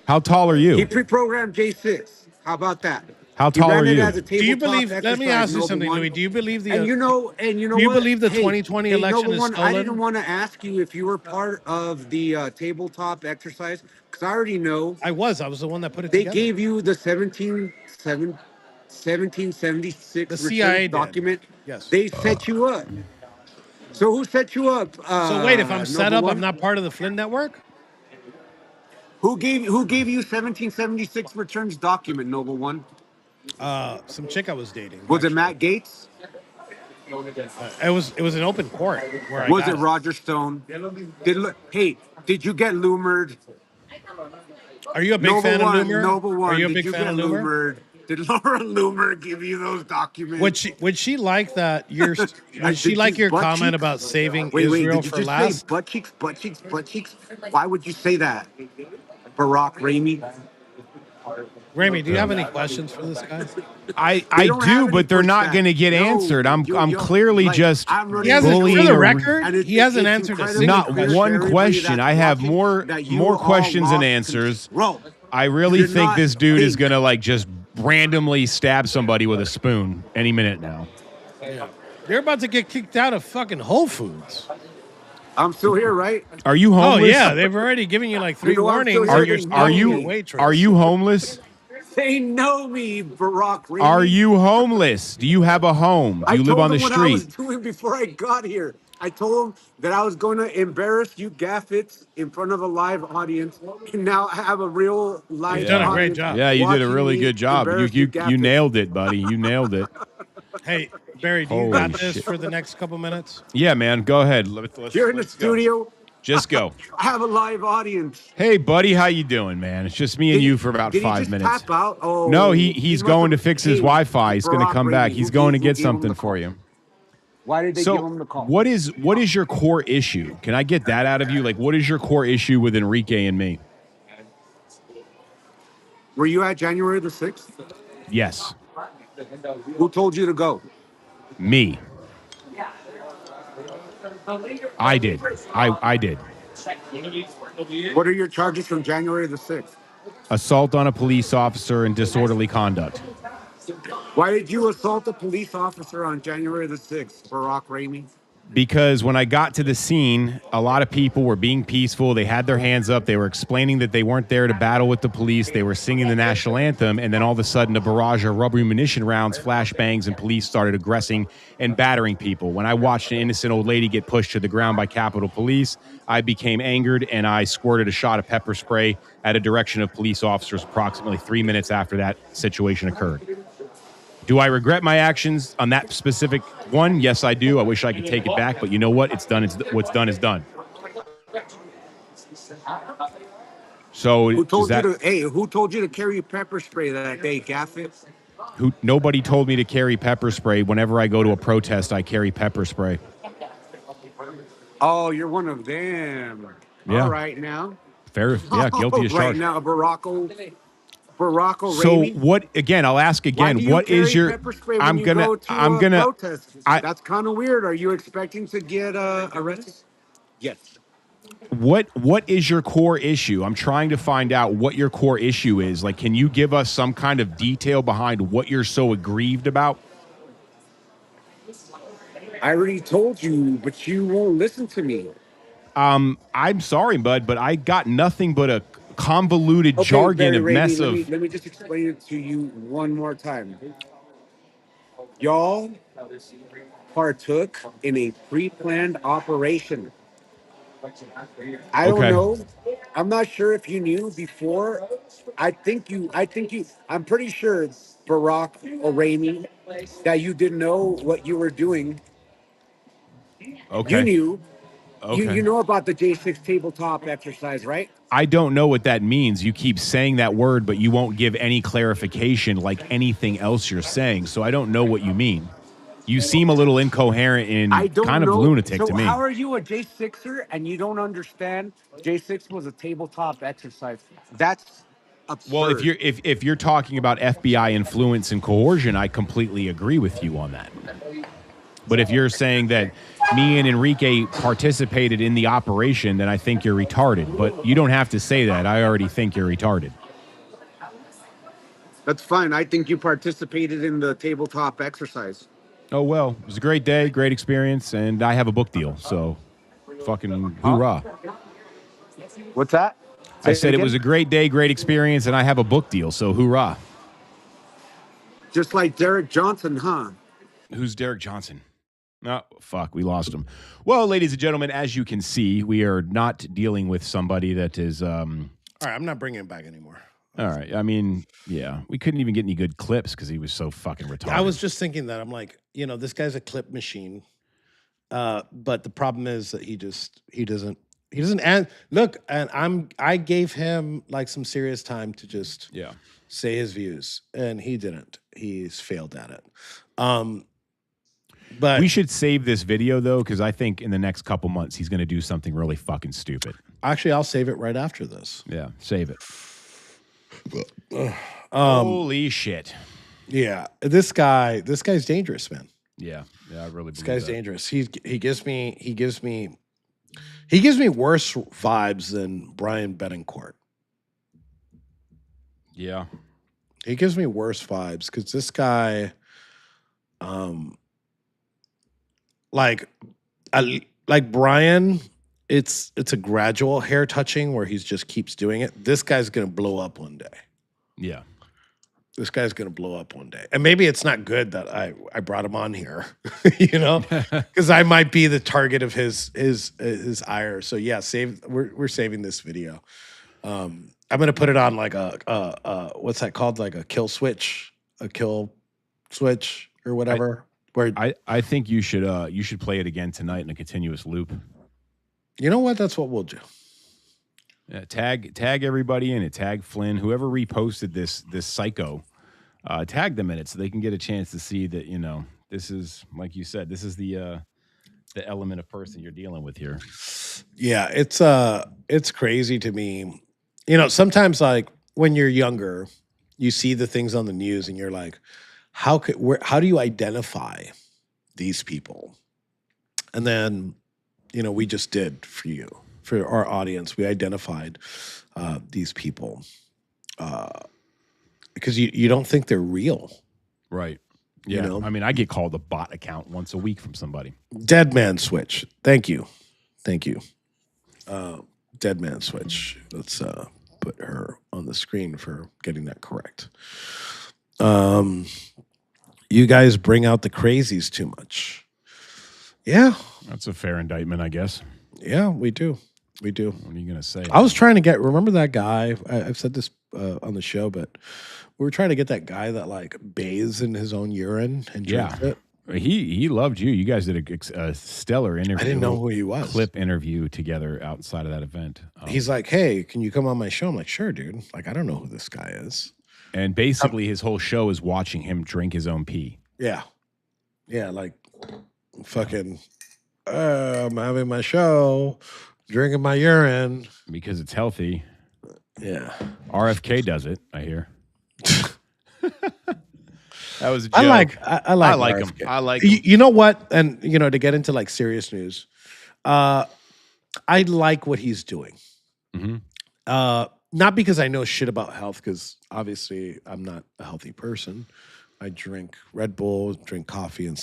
How tall are He you? pre-programmed J6. How about that? How He tall ran are it you? as a Do you tabletop believe? Let me exercise. ask you Noble something, One. Louis. Do you believe the? And you know do you what? believe the Hey, 2020 hey, election Noble is One, I didn't stolen? want to ask you if you were part of the tabletop exercise because I already know I was. I was the one that put it they together. gave you the 1776 The return CIA did. document. Yes. They set you up. So who set you up? So wait, if I'm set Noble up, I'm One? not part of the Flynn network. Who gave you 1776 returns document, Noble One? Some chick I was dating. Was it Actually, Matt Gates? it was an open court where I Was it got it. Roger Stone? Hey, did you get lumered? Are you a big fan of Loomer? Noble Are One, you a did big you fan get of Loomer? lumered? Did Laura Loomer give you those documents? Would she like that? Would she Did like you your butt comment cheeks? about saving Wait, Israel did you for just say last? butt cheeks, butt cheeks, butt cheeks? Why would you say that? Barack Ramey? Ramy, do you have any questions for this guy? I don't do, have any but they're not pushback. going to get No, answered. I'm you clearly like, just I'm He running hasn't, for bullying the a record, and he hasn't it's answered a incredibly single not clear to one everybody question. that's I have watching more that you all questions than lost answers. control. I You really did think not this dude is think. going to like just randomly stab somebody with a spoon any minute now. Yeah. They're about to get kicked out of fucking Whole Foods. I'm still here, right? Are you Oh homeless? yeah, they've already given you like 3 You know I'm still warnings here. and you're They know stalking a me. waitress. Are you homeless? They know me, Barack Ramey. Are you homeless? Do you have a home? Do I you live told on the them what I was street? doing before I got here. I told them that I was going to embarrass you gaffits in front of a live audience. And now I have a real live You've done a great audience job. Yeah, you did a watching really me good job. You embarrass you you you gaffits. nailed it, buddy. You nailed it. Hey, Barry, do you Holy got this shit. for the next couple minutes? Yeah, man. Go ahead. Here in the Let's go. studio, Just go. I have a live audience. Hey, buddy, how you doing, man? It's just me and you for about did 5 he just minutes. tap out? Oh, No, he's must going to have- fix his hey, Wi-Fi. He's going to Barack come back. Ramey, He's who going to gave- who get gave him something the for call? you. Why did they give him the call? What is your core issue? Can I get that out of you? Like, what is your core issue with Enrique and me? Were you at January the 6th? Yes, Who told you to go? me. I did. I did. What are your charges from January the 6th? Assault on a police officer and disorderly conduct. Why did you assault a police officer on January the 6th, Barack Ramey? Because when I got to the scene, a lot of people were being peaceful. They had their hands up. They were explaining that they weren't there to battle with the police. They were singing the national anthem. And then all of a sudden, a barrage of rubber munition rounds, flashbangs, and police started aggressing and battering people. When I watched an innocent old lady get pushed to the ground by Capitol Police, I became angered and I squirted a shot of pepper spray at a direction of police officers approximately 3 minutes after that situation occurred. Do I regret my actions on that specific one? Yes, I do. I wish I could take it back, but you know what? It's done. What's done is done. So Who told is that, you to? Hey, who told you to carry pepper spray that day, Gaffett? nobody told me to carry pepper spray. Whenever I go to a protest, I carry pepper spray. Oh, you're one of them. Yeah. All right now. Fair, yeah, guilty as Right charged. now, Barack So Ramey. what? Again, I'll ask Why again. do you What is carry your? pepper spray when I'm you gonna. go to I'm gonna. protest? I- That's kind of weird. Are you expecting to get arrested? Yes. What is your core issue? I'm trying to find out what your core issue is. Like, can you give us some kind of detail behind what you're so aggrieved about? I already told you, but you won't listen to me. I'm sorry, bud, but I got nothing but a convoluted jargon Barry of Ramey, mess let of. me just explain it to you one more time. Y'all partook in a pre-planned operation. I don't Okay. know. I'm not sure if you knew before. I'm pretty sure, Barack Ramey, that you didn't know what you were doing. You Okay. knew. You know about the J6 tabletop exercise, right? I don't know what that means. You keep saying that word, but you won't give any clarification like anything else you're saying. So I don't know what you mean. You seem a little incoherent I and don't kind of know. lunatic So to me. how are you a J6er and you don't understand J6 was a tabletop exercise? That's Well, absurd. if you're talking about FBI influence and coercion, I completely agree with you on that. But if you're saying that me and Enrique participated in the operation, then I think you're retarded. But you don't have to say that. I already think you're retarded. That's fine. I think you participated in the tabletop exercise. Oh, well, it was a great day, great experience, and I have a book deal. So fucking hoorah. What's that? I Say it said it was again. a great day, great experience, and I have a book deal. So hoorah. Just like Derek Johnson, huh? Who's Derek Johnson? Oh, fuck, we lost him. Well, ladies and gentlemen, as you can see, we are not dealing with somebody that is All right, I'm not bringing him back anymore. all right. I mean, yeah, we couldn't even get any good clips because he was so fucking retarded. I was just thinking that. I'm like, this guy's a clip machine. But the problem is that he doesn't and look, and I gave him like some serious time to just yeah. say his views, and he didn't. He's failed at it. But We should save this video though, because I think in the next couple months he's going to do something really fucking stupid. actually, I'll save it right after this. Yeah, save it. Holy shit. Yeah, this guy's dangerous, man. Yeah, I really believe This guy's that. dangerous. He gives me worse vibes than Brian Betancourt. Yeah. He gives me worse vibes because this guy, like Brian, it's a gradual hair touching where he just keeps doing it. This guy's gonna blow up one day. Yeah. This guy's gonna blow up one day, and maybe it's not good that I brought him on here, because I might be the target of his ire. So yeah, we're saving this video. I'm gonna put it on like a what's that called? Like a kill switch or whatever. Where I think you should play it again tonight in a continuous loop. you know what? That's what we'll do. Yeah, tag everybody in it. Tag Flynn, whoever reposted this psycho. Tag them in it so they can get a chance to see that this is, like you said, this is the element of person you're dealing with here. Yeah, it's crazy to me. Sometimes like when you're younger, you see the things on the news and you're like, how do you identify these people? And then, we just did for our audience, we identified these people because you don't think they're real. Right. Yeah. I mean, I get called a bot account once a week from somebody. Dead Man Switch. Thank you. Dead Man Switch. Let's put her on the screen for getting that correct. You guys bring out the crazies too much. Yeah. That's a fair indictment, I guess. Yeah, we do. What are you going to say? I was trying to remember that guy. I've said this on the show, but we were trying to get that guy that like bathes in his own urine and drinks it. He loved you. You guys did a stellar interview. I didn't know who he was. Clip interview together outside of that event. He's like, "Hey, can you come on my show?" I'm like, "Sure, dude." Like, I don't know who this guy is. And basically, his whole show is watching him drink his own pee. Yeah, like fucking. I'm having my show, drinking my urine because it's healthy. Yeah, RFK does it. I hear. That was a joke. I like him. I like him. him. You know what? And to get into like serious news, I like what he's doing. Mm-hmm. Not because I know shit about health, because obviously I'm not a healthy person. I drink Red Bull, drink coffee, and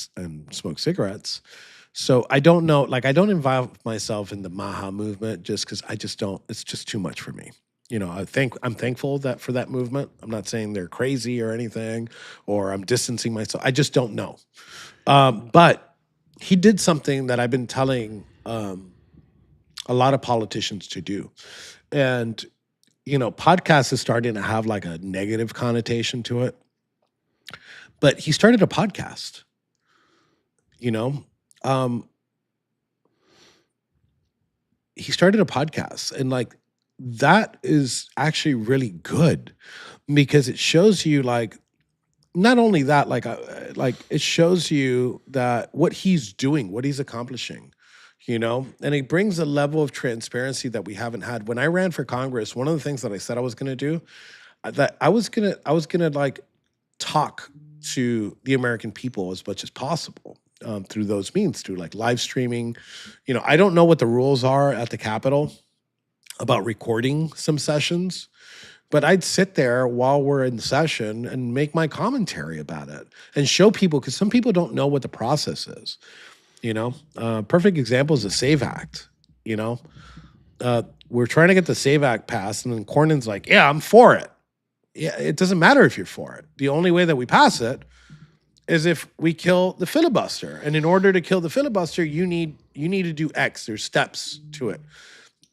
smoke cigarettes. So I don't know. Like, I don't involve myself in the Maha movement just because I just don't. It's just too much for me. I'm thankful for that movement. I'm not saying they're crazy or anything, or I'm distancing myself. I just don't know. But he did something that I've been telling a lot of politicians to do. And, podcast is starting to have like a negative connotation to it. But he started a podcast, he started a podcast, and like that is actually really good because it shows you like not only that like it shows you that what he's doing, what he's accomplishing, you know, and it brings a level of transparency that we haven't had. When I ran for Congress, one of the things that I said I was going to do, that I was gonna like talk to the American people as much as possible through those means, through like live streaming. You know, I don't know what the rules are at the Capitol about recording some sessions, but I'd sit there while we're in session and make my commentary about it and show people, because some people don't know what the process is. You know, perfect example is the SAVE Act. You know, we're trying to get the SAVE Act passed, and then Cornyn's like, "Yeah, I'm for it." Yeah, it doesn't matter if you're for it. The only way that we pass it is if we kill the filibuster. And in order to kill the filibuster, you need to do X. There's steps to it.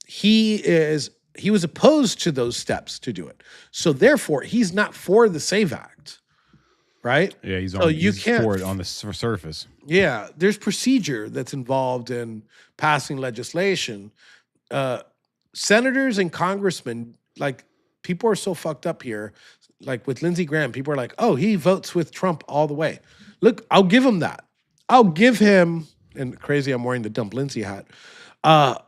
He was opposed to those steps to do it. So therefore, he's not for the SAVE Act, right? Yeah, he's so you he's can't for it on the surface. Yeah, there's procedure that's involved in passing legislation. Senators and congressmen, like, people are so fucked up here. Like with Lindsey Graham, people are like, "Oh, he votes with Trump all the way." Look, I'll give him that. I'll give him, and crazy, I'm wearing the Dump Lindsey hat. I'll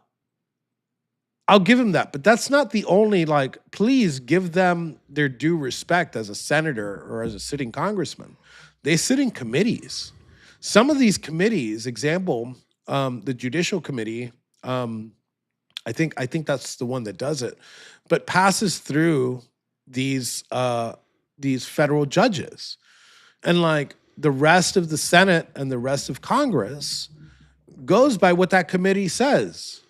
give him that, but that's not the only, like, please give them their due respect as a senator or as a sitting congressman. They sit in committees. Some of these committees, example, the Judicial Committee, I think that's the one that does it, but passes through these federal judges. And like the rest of the Senate and the rest of Congress goes by what that committee says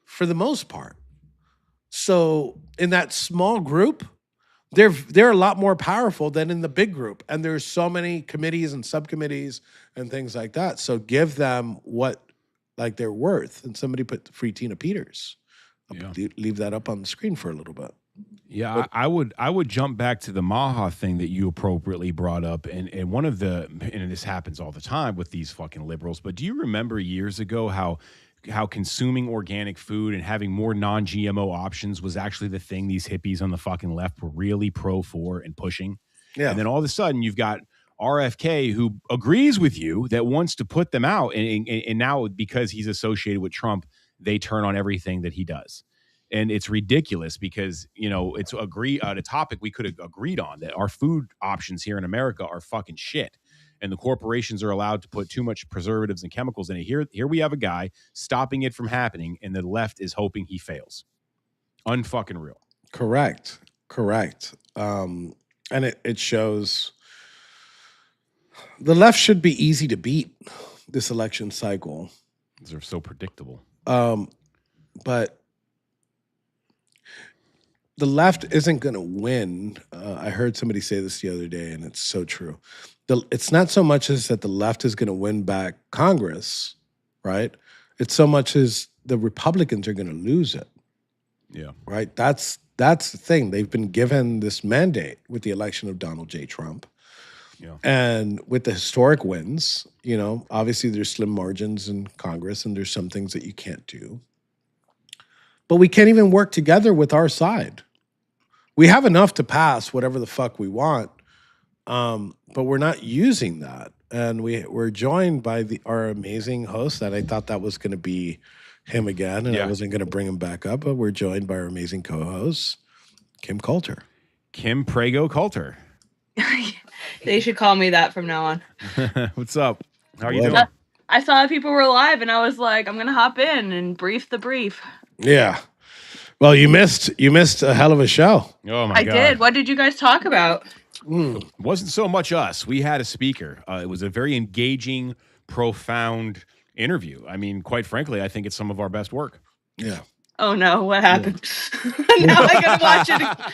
for the most part. So in that small group, they're a lot more powerful than in the big group. And there's so many committees and subcommittees and things like that. So give them what like they're worth. And somebody put Free Tina Peters. Yeah. Leave that up on the screen for a little bit. Yeah, I would jump back to the Maha thing that you appropriately brought up, and one of the, and this happens all the time with these fucking liberals, but do you remember years ago how consuming organic food and having more non-GMO options was actually the thing these hippies on the fucking left were really for and pushing? Yeah. And then all of a sudden you've got RFK who agrees with you that wants to put them out, and now because he's associated with Trump, they turn on everything that he does. And it's ridiculous because, you know, it's a topic we could have agreed on, that our food options here in America are fucking shit. And the corporations are allowed to put too much preservatives and chemicals in it. Here we have a guy stopping it from happening, and the left is hoping he fails. Unfucking real. Correct. And it shows the left should be easy to beat this election cycle. They're so predictable. But the left isn't going to win. I heard somebody say this the other day, and it's so true. It's not so much as that the left is going to win back Congress, right? It's so much as the Republicans are going to lose it. Yeah. Right? That's the thing. They've been given this mandate with the election of Donald J. Trump. Yeah. And with the historic wins, you know, obviously there's slim margins in Congress, and there's some things that you can't do. But we can't even work together with our side. We have enough to pass whatever the fuck we want, but we're not using that. And we're joined by our amazing host that I thought that was going to be him again, and I wasn't going to bring him back up, but we're joined by our amazing co-host, Kim Coulter. Kim Prego Coulter. They should call me that from now on. What's up? How are you What? doing? I saw people were live, and I was like, I'm gonna hop in and brief the brief. Yeah. Well, you missed a hell of a show. Oh my I God. did. What did you guys talk about? It wasn't so much us. We had a speaker. It was a very engaging, profound interview. I mean, quite frankly, I think it's some of our best work. Yeah. Oh no, what happened? Now I gotta watch it.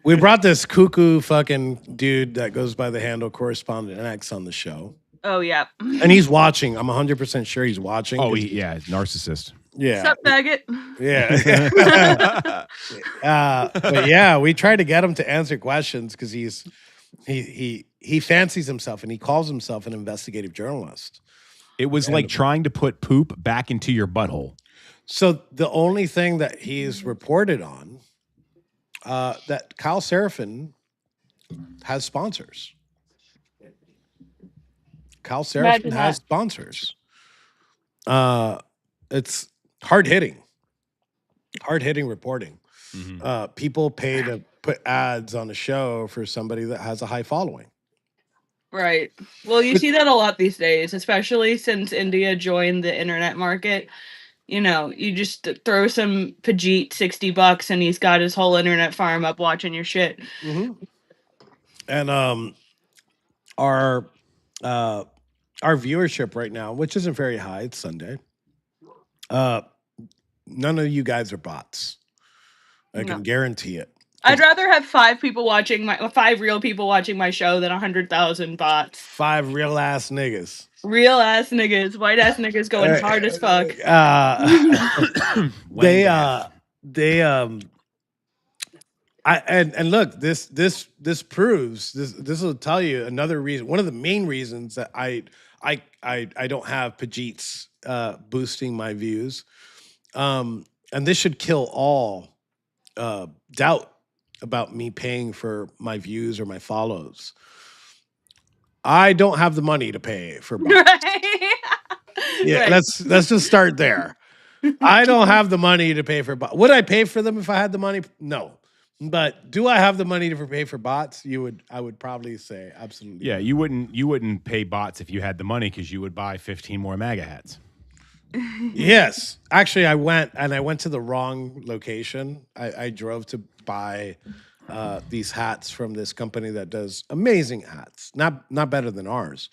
We brought this cuckoo fucking dude that goes by the handle Correspondent X on the show. Oh yeah. And he's watching. I'm 100% sure he's watching. Oh, narcissist. Yeah. Sup, faggot? Yeah. But yeah, we tried to get him to answer questions because he fancies himself and he calls himself an investigative journalist. It was like trying to put poop back into your butthole. So the only thing that he's reported on, that Kyle Seraphin has sponsors. Kyle Seraphin Imagine has that. sponsors. It's hard hitting reporting. People pay to put ads on a show for somebody that has a high following. Right. Well, you see that a lot these days, especially since India joined the internet market. You know, you just throw some Pajit $60 and he's got his whole internet farm up watching your shit. And our uh, our viewership right now, which isn't very high, it's Sunday. None of you guys are bots. I No. can guarantee it. I'd rather have 5 real people watching my show than 100,000 bots. 5 real ass niggas. Real ass niggas, white ass niggas going hard as fuck. And look, this proves this will tell you another reason. One of the main reasons that I don't have Pajits boosting my views, and this should kill all doubt about me paying for my views or my follows. I don't have the money to pay for bots. Right? Yeah, Right. let's just start there. I don't have the money to pay for bots. Would I pay for them if I had the money? No. But do I have the money to pay for bots? I would probably say absolutely. Yeah, you wouldn't pay bots if you had the money because you would buy 15 more MAGA hats. Yes. Actually, I went to the wrong location. I drove to buy these hats from this company that does amazing hats. Not better than ours.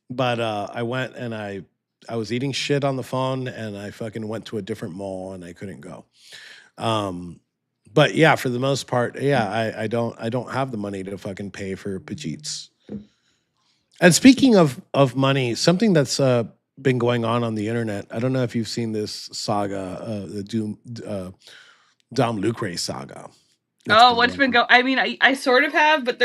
But I went and I was eating shit on the phone and I fucking went to a different mall and I couldn't go. But yeah, for the most part, yeah, I don't have the money to fucking pay for Pajits. And speaking of money, something that's been going on the internet. I don't know if you've seen this saga, the Dom Lucre saga. Oh, what's been going? I mean, I sort of have, but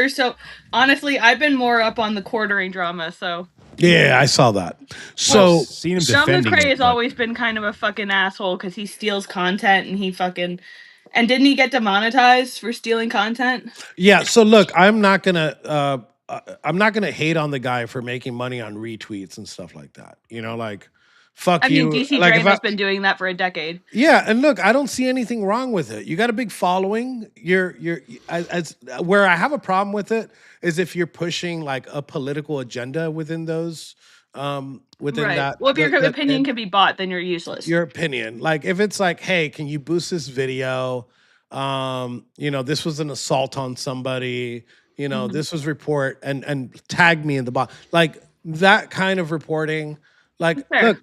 honestly, I've been more up on the quartering drama. So yeah, I saw that. So seen him Dom defending Lucre it, has but- always been kind of a fucking asshole because he steals content and and didn't he get demonetized for stealing content? yeah, so look, I'm not gonna hate on the guy for making money on retweets and stuff like that. You know, like fuck I you. mean, DC Like, Draino's been doing that for a decade. yeah, and look, I don't see anything wrong with it. You got a big following. You're as where I have a problem with it is if you're pushing like a political agenda within those within Right. that. Well, if your that- opinion and can be bought, then you're useless. your opinion, like if it's like, hey, can you boost this video? You know, this was an assault on somebody. You know, this was report and tag me in the box, like that kind of reporting. Like, Fair. look,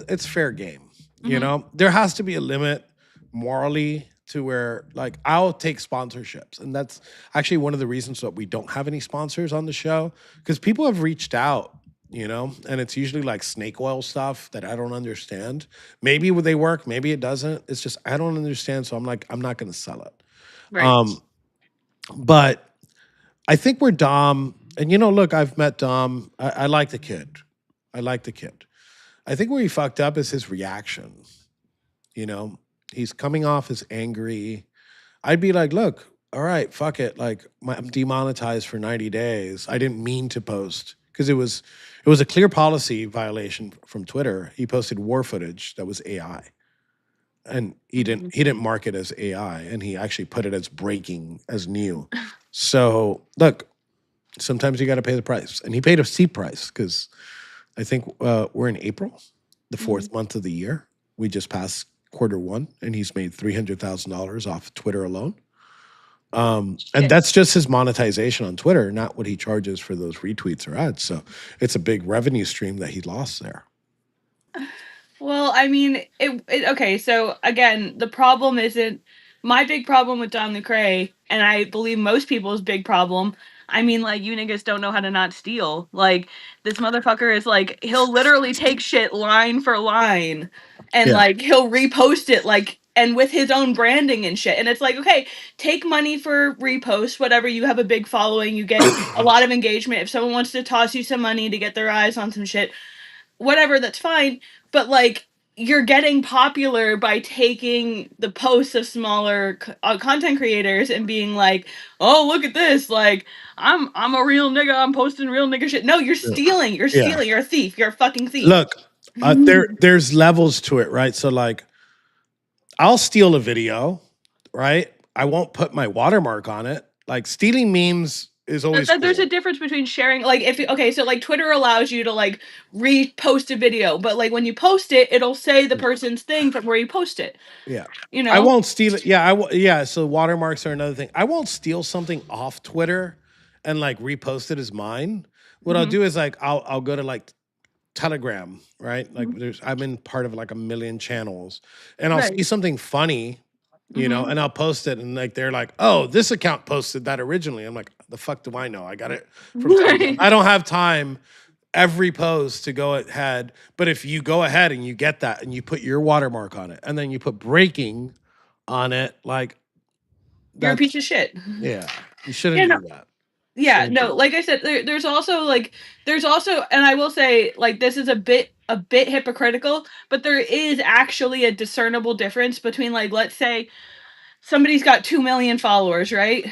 it's fair game. You know, there has to be a limit morally to where, like, I'll take sponsorships, and that's actually one of the reasons that we don't have any sponsors on the show because people have reached out. You know, and it's usually like snake oil stuff that I don't understand. Maybe they work, maybe it doesn't. It's just I don't understand, so I'm like, I'm not going to sell it. Right. But I think we're Dom, and you know, look, I've met Dom. I like the kid. I like the kid. I think where he fucked up is his reaction. You know, he's coming off as angry. I'd be like, look, all right, fuck it. Like, I'm demonetized for 90 days. I didn't mean to post because it was a clear policy violation from Twitter. He posted war footage that was AI. And he didn't mark it as AI, and he actually put it as breaking, as new. So look, sometimes you got to pay the price, and he paid a steep price because I think we're in April, the 4th month of the year. We just passed Q1, and he's made $300,000 off Twitter alone. And that's just his monetization on Twitter, not what he charges for those retweets or ads. So it's a big revenue stream that he lost there. Well, I mean, okay, so again, the problem isn't my big problem with Don Lucre, and I believe most people's big problem. I mean, like, you niggas don't know how to not steal. Like, this motherfucker is like, he'll literally take shit line for line, and Yeah. like, he'll repost it, like, and with his own branding and shit. And it's like, okay, take money for reposts, whatever. You have a big following, you get a lot of engagement. If someone wants to toss you some money to get their eyes on some shit, whatever, that's fine. But like, you're getting popular by taking the posts of smaller content creators and being like, "Oh, look at this! Like, I'm a real nigga. I'm posting real nigga shit." No, you're stealing. You're Yeah. stealing. You're a thief. You're a fucking thief. Look, there's levels to it, right? So like, I'll steal a video, right? I won't put my watermark on it. Like stealing memes is always There's cool. a difference between sharing, like so like Twitter allows you to like repost a video, but like when you post it, it'll say the person's thing from where you post it. Yeah. You I know? won't steal it. Yeah, yeah, so watermarks are another thing. I won't steal something off Twitter and like repost it as mine. What I'll Mhm. do is like I'll go to like Telegram, right? Like Mhm. I'm in part of like a million channels and I'll Right. see something funny, Mhm. and I'll post it and like they're like, "Oh, this account posted that originally." I'm like, "The fuck do I know? I got it from Telegram." Right. I don't have time every post to go ahead, but if you go ahead and you get that and you put your watermark on it and then you put breaking on it, like You're a piece that's of shit. yeah, you shouldn't Yeah, no. do that. Yeah, Shouldn't do no, that. like I said, there's also and I will say, like, this is a bit hypocritical, but there is actually a discernible difference between, like, let's say somebody's got 2 million followers, right?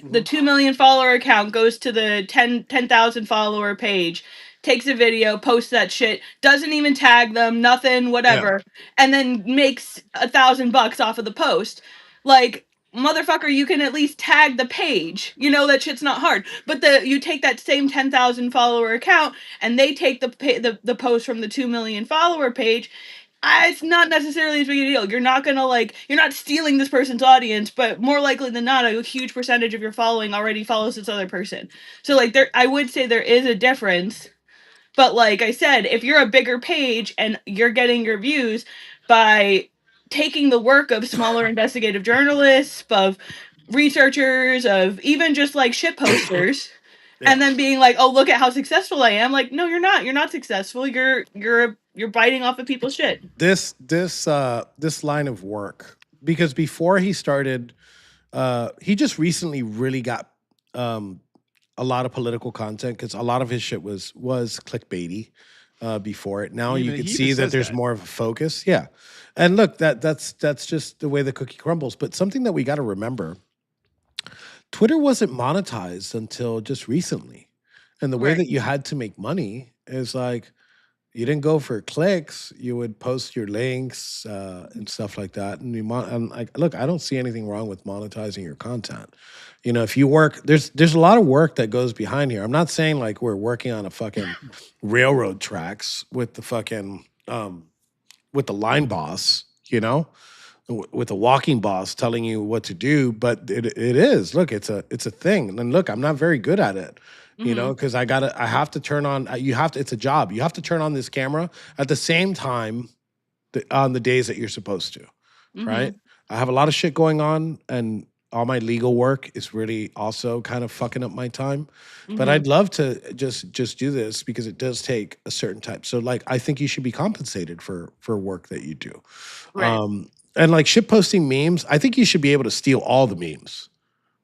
The Mhm. 2 million follower account goes to the 10,000 follower page, takes a video, posts that shit, doesn't even tag them, nothing, Yeah. whatever, and then makes $1,000 off of the post. Like, motherfucker, you can at least tag the page. You know that shit's not hard. But you take that same 10,000 follower account and they take the post from the 2 million follower page. It's not necessarily as big a deal. You're not stealing this person's audience, but more likely than not, a huge percentage of your following already follows this other person. So like I would say there is a difference. But like I said, if you're a bigger page and you're getting your views by taking the work of smaller investigative journalists, of researchers, of even just like shit posters, Yeah. and then being like, "Oh, look at how successful I am." Like, no, you're not. You're not successful. You're biting off of people's shit. This line of work, because before he started, he just recently really got a lot of political content because a lot of his shit was clickbaity before it. Now you He could even see that says there's that. more of a focus. Yeah, and look, that's just the way the cookie crumbles. But something that we got to remember: Twitter wasn't monetized until just recently, and the way Right. that you had to make money is like you didn't go for clicks. You would post your links and stuff like that. And like, look, I don't see anything wrong with monetizing your content. If you work, there's a lot of work that goes behind here. I'm not saying like we're working on a fucking railroad tracks with the fucking with the line boss, with a walking boss telling you what to do, but it is, look, it's a thing. And look, I'm not very good at it, Mm-hmm. because I have to turn on, you have to, it's a job, you have to turn on this camera at the same time on the days that you're supposed to, Mm-hmm. right? I have a lot of shit going on, and all my legal work is really also kind of fucking up my time. But Mm-hmm. I'd love to just do this because it does take a certain type. So like I think you should be compensated for work that you do. Right. And like shit posting memes, I think you should be able to steal all the memes.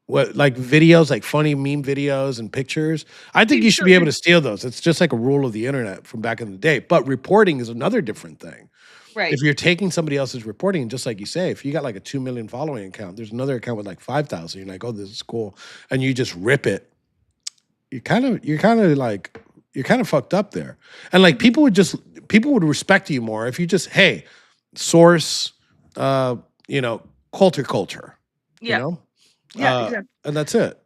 What like videos, like funny meme videos and pictures. I think you should be able to steal those. It's just like a rule of the internet from back in the day. But reporting is another different thing. If Right. you're taking somebody else's reporting, just like you say, if you got like a 2 million following account, there's another account with like 5,000. You're like, oh, this is cool, and you just rip it. You're kind of fucked up there. And like people would respect you more if you just, hey, source, uh, culture, you Yeah. know, Yeah. Exactly. and that's it.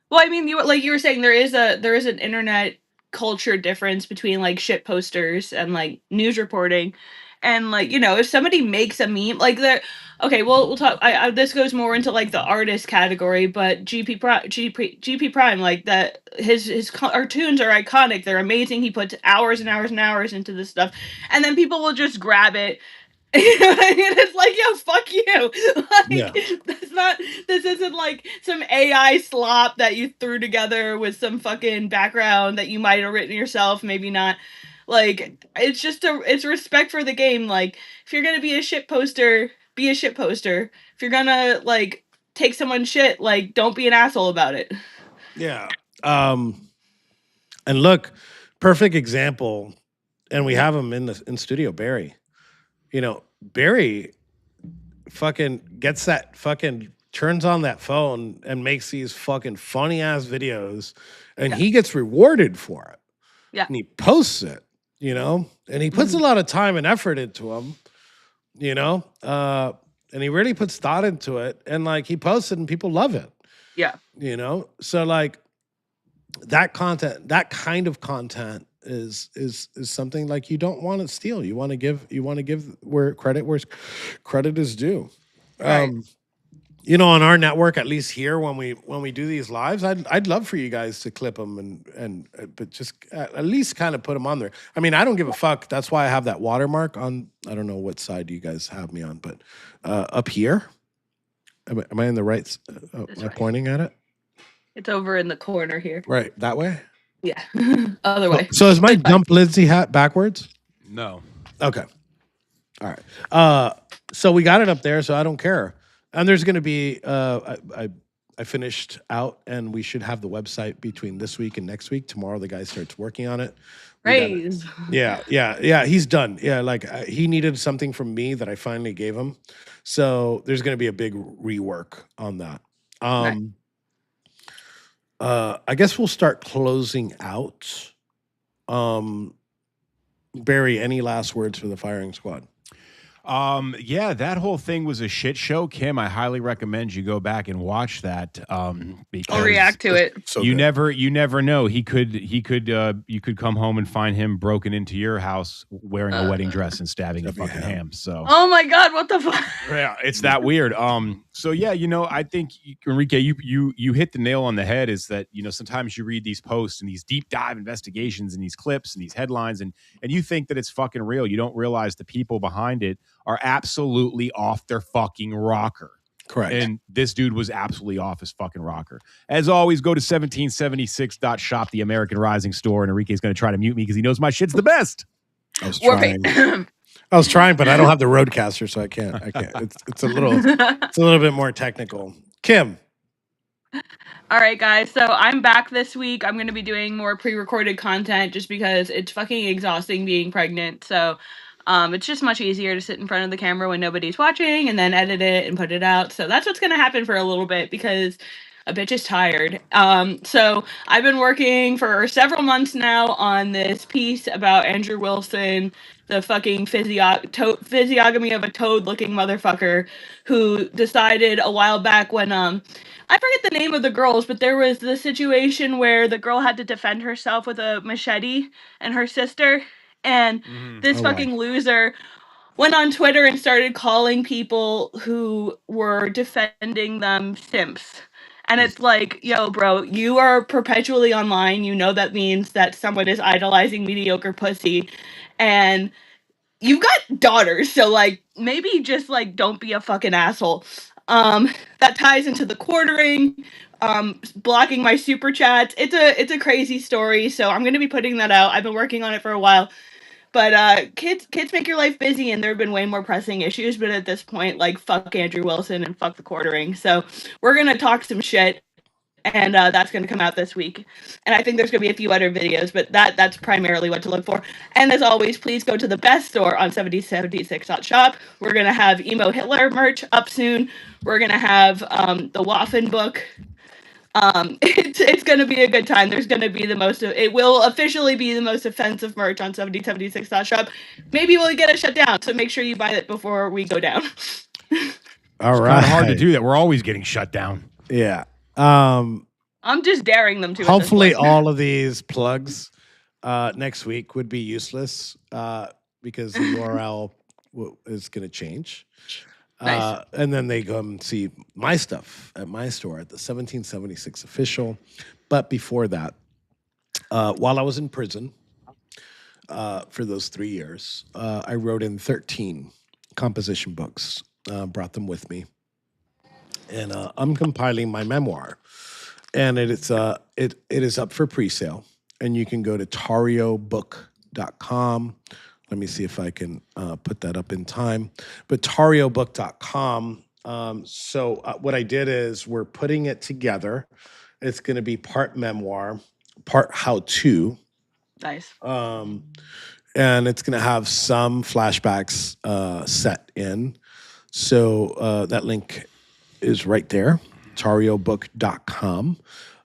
Well, I mean, you were saying there is an internet culture difference between like shit posters and like news reporting, and like if somebody makes a meme like there. Okay, well we'll talk. This goes more into like the artist category, but GP Prime, like that his cartoons are iconic. They're amazing. He puts hours and hours and hours into this stuff, and then people will just grab it. You know what I mean? It's like, yo, fuck you. Yeah, Like, this isn't like some AI slop that you threw together with some fucking background that you might have written yourself, maybe not. Like, it's respect for the game. Like, if you're gonna be a shit poster, be a shit poster. If you're gonna, like, take someone's shit, like, don't be an asshole about it. yeah. And look, perfect example, and we have him in studio, Barry. Barry fucking gets that fucking turns on that phone and makes these fucking funny ass videos, and he gets rewarded for it. Yeah. And he posts it, and he puts a lot of time and effort into them, and he really puts thought into it, and like he posts it and people love it, Yeah. So like that kind of content is something like you don't want to steal. You want to give where credit is due. Right. On our network, at least here when we do these lives, I'd love for you guys to clip them but just at least kind of put them on there. I mean, I don't give a fuck. That's why I have that watermark on. I don't know what side you guys have me on, but up here. Am I in the right? Am I pointing at it? It's over in the corner here. Right, that way? Yeah. Other way. So is my Dump Lindsay hat backwards? No. Okay. All right. So we got it up there, so I don't care. And there's going to be, I finished out, and we should have the website between this week and next week. Tomorrow, the guy starts working on it. Praise. Yeah. He's done. Yeah, like he needed something from me that I finally gave him. So there's going to be a big rework on that. Nice. I guess we'll start closing out. Barry, any last words for the firing squad? Yeah, that whole thing was a shit show. Kim, I highly recommend you go back and watch that. Because I'll react to it. So you good. never know. You could come home and find him broken into your house wearing a wedding dress and stabbing a fucking ham. So Oh my God, what the fuck? yeah, it's that weird. So yeah, I think Enrique, you hit the nail on the head. Is that sometimes you read these posts and these deep dive investigations and these clips and these headlines and you think that it's fucking real. You don't realize the people behind it are absolutely off their fucking rocker. Correct. And this dude was absolutely off his fucking rocker. As always, go to 1776.shop, the American Rising store. And Enrique's going to try to mute me because he knows my shit's the best. I was trying, but I don't have the Roadcaster, so I can't. It's a little bit more technical. Kim. All right, guys. So I'm back this week. I'm going to be doing more pre-recorded content just because it's fucking exhausting being pregnant. So it's just much easier to sit in front of the camera when nobody's watching and then edit it and put it out. So that's what's going to happen for a little bit because a bitch is tired. So I've been working for several months now on this piece about Andrew Wilson, the fucking physiognomy of a toad-looking motherfucker who decided a while back when I forget the name of the girls, but there was the situation where the girl had to defend herself with a machete and her sister, and this fucking loser went on Twitter and started calling people who were defending them simps. And it's like, yo, bro, you are perpetually online. You know that means that someone is idolizing mediocre pussy. And you've got daughters, so, like, maybe just, like, don't be a fucking asshole. That ties into the quartering, blocking my super chats. It's a crazy story, so I'm going to be putting that out. I've been working on it for a while. But kids make your life busy, and there have been way more pressing issues. But at this point, like, fuck Andrew Wilson and fuck the quartering. So we're gonna talk some shit, and that's gonna come out this week. And I think there's gonna be a few other videos, but that's primarily what to look for. And as always, please go to the best store on 7076.shop. We're gonna have Emo Hitler merch up soon. We're gonna have the Waffen book. It's gonna be a good time. There's gonna be it will officially be the most offensive merch on 7076.shop. Maybe we'll get it shut down, so make sure you buy it before we go down. All It's right. kind of hard to do that. We're always getting shut down. Yeah. I'm just daring them to. Hopefully all of these plugs next week would be useless because the URL is going to change. Nice. And then they come see my stuff at my store at the 1776 official. But before that, while I was in prison for those 3 years, I wrote in 13 composition books, brought them with me. And I'm compiling my memoir. And it is up for pre-sale. And you can go to tariobook.com. Let me see if I can put that up in time. But tariobook.com. So what I did is we're putting it together. It's going to be part memoir, part how-to. Nice. and it's going to have some flashbacks set in. So that link is right there, tariobook.com.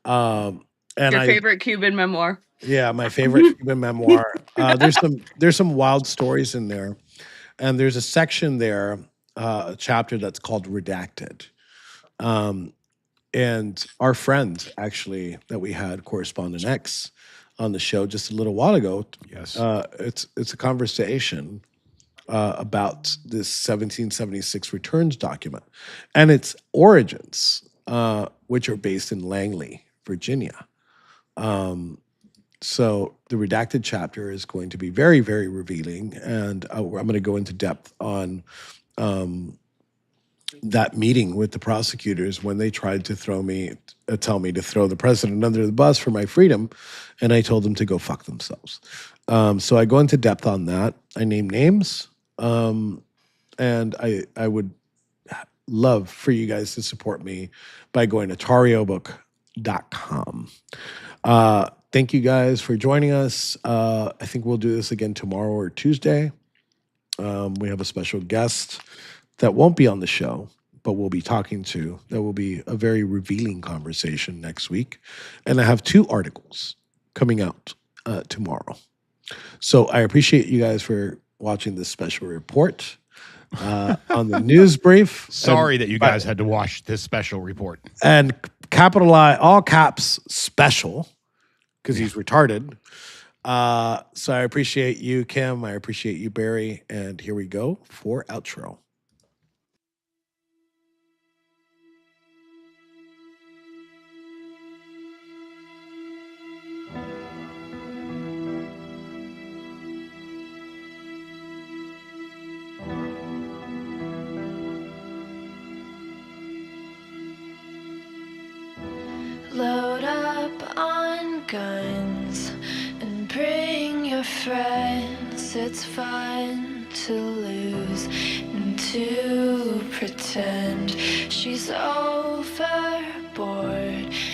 And Your favorite Cuban memoir. Yeah, my favorite Cuban memoir. There's some wild stories in there, and there's a section there, a chapter that's called Redacted. And our friend, actually, that we had, Correspondent X, on the show just a little while ago. Yes. It's a conversation about this 1776 returns document and its origins, which are based in Langley, Virginia. So the redacted chapter is going to be very, very revealing, and I'm going to go into depth on that meeting with the prosecutors when they tried to tell me to throw the president under the bus for my freedom, and I told them to go fuck themselves. So I go into depth on that. I name names, and I would love for you guys to support me by going to tariobook.com. Thank you guys for joining us. I think we'll do this again tomorrow or Tuesday. We have a special guest that won't be on the show, but we'll be talking to. That will be a very revealing conversation next week. And I have 2 articles coming out tomorrow. So I appreciate you guys for watching this special report on the NewsBrief. Sorry that you guys had to watch this special report. And capital I, all caps, special, because he's retarded. So I appreciate you, Kim. I appreciate you, Barry. And here we go for outro. Load up on guns and bring your friends. It's fun to lose and to pretend she's overboard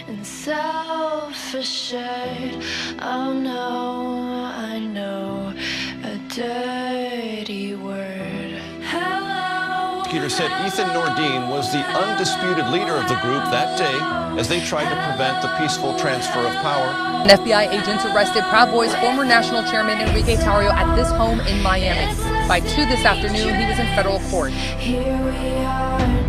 and self-assured. Oh no, I know a dirty word. Hello. Peter said Ethan Nordine was the undisputed leader of the group that day as they tried to prevent the peaceful transfer of power. And FBI agents arrested Proud Boys former national chairman Enrique Tarrio at this home in Miami. By 2 this afternoon, he was in federal court. Here we are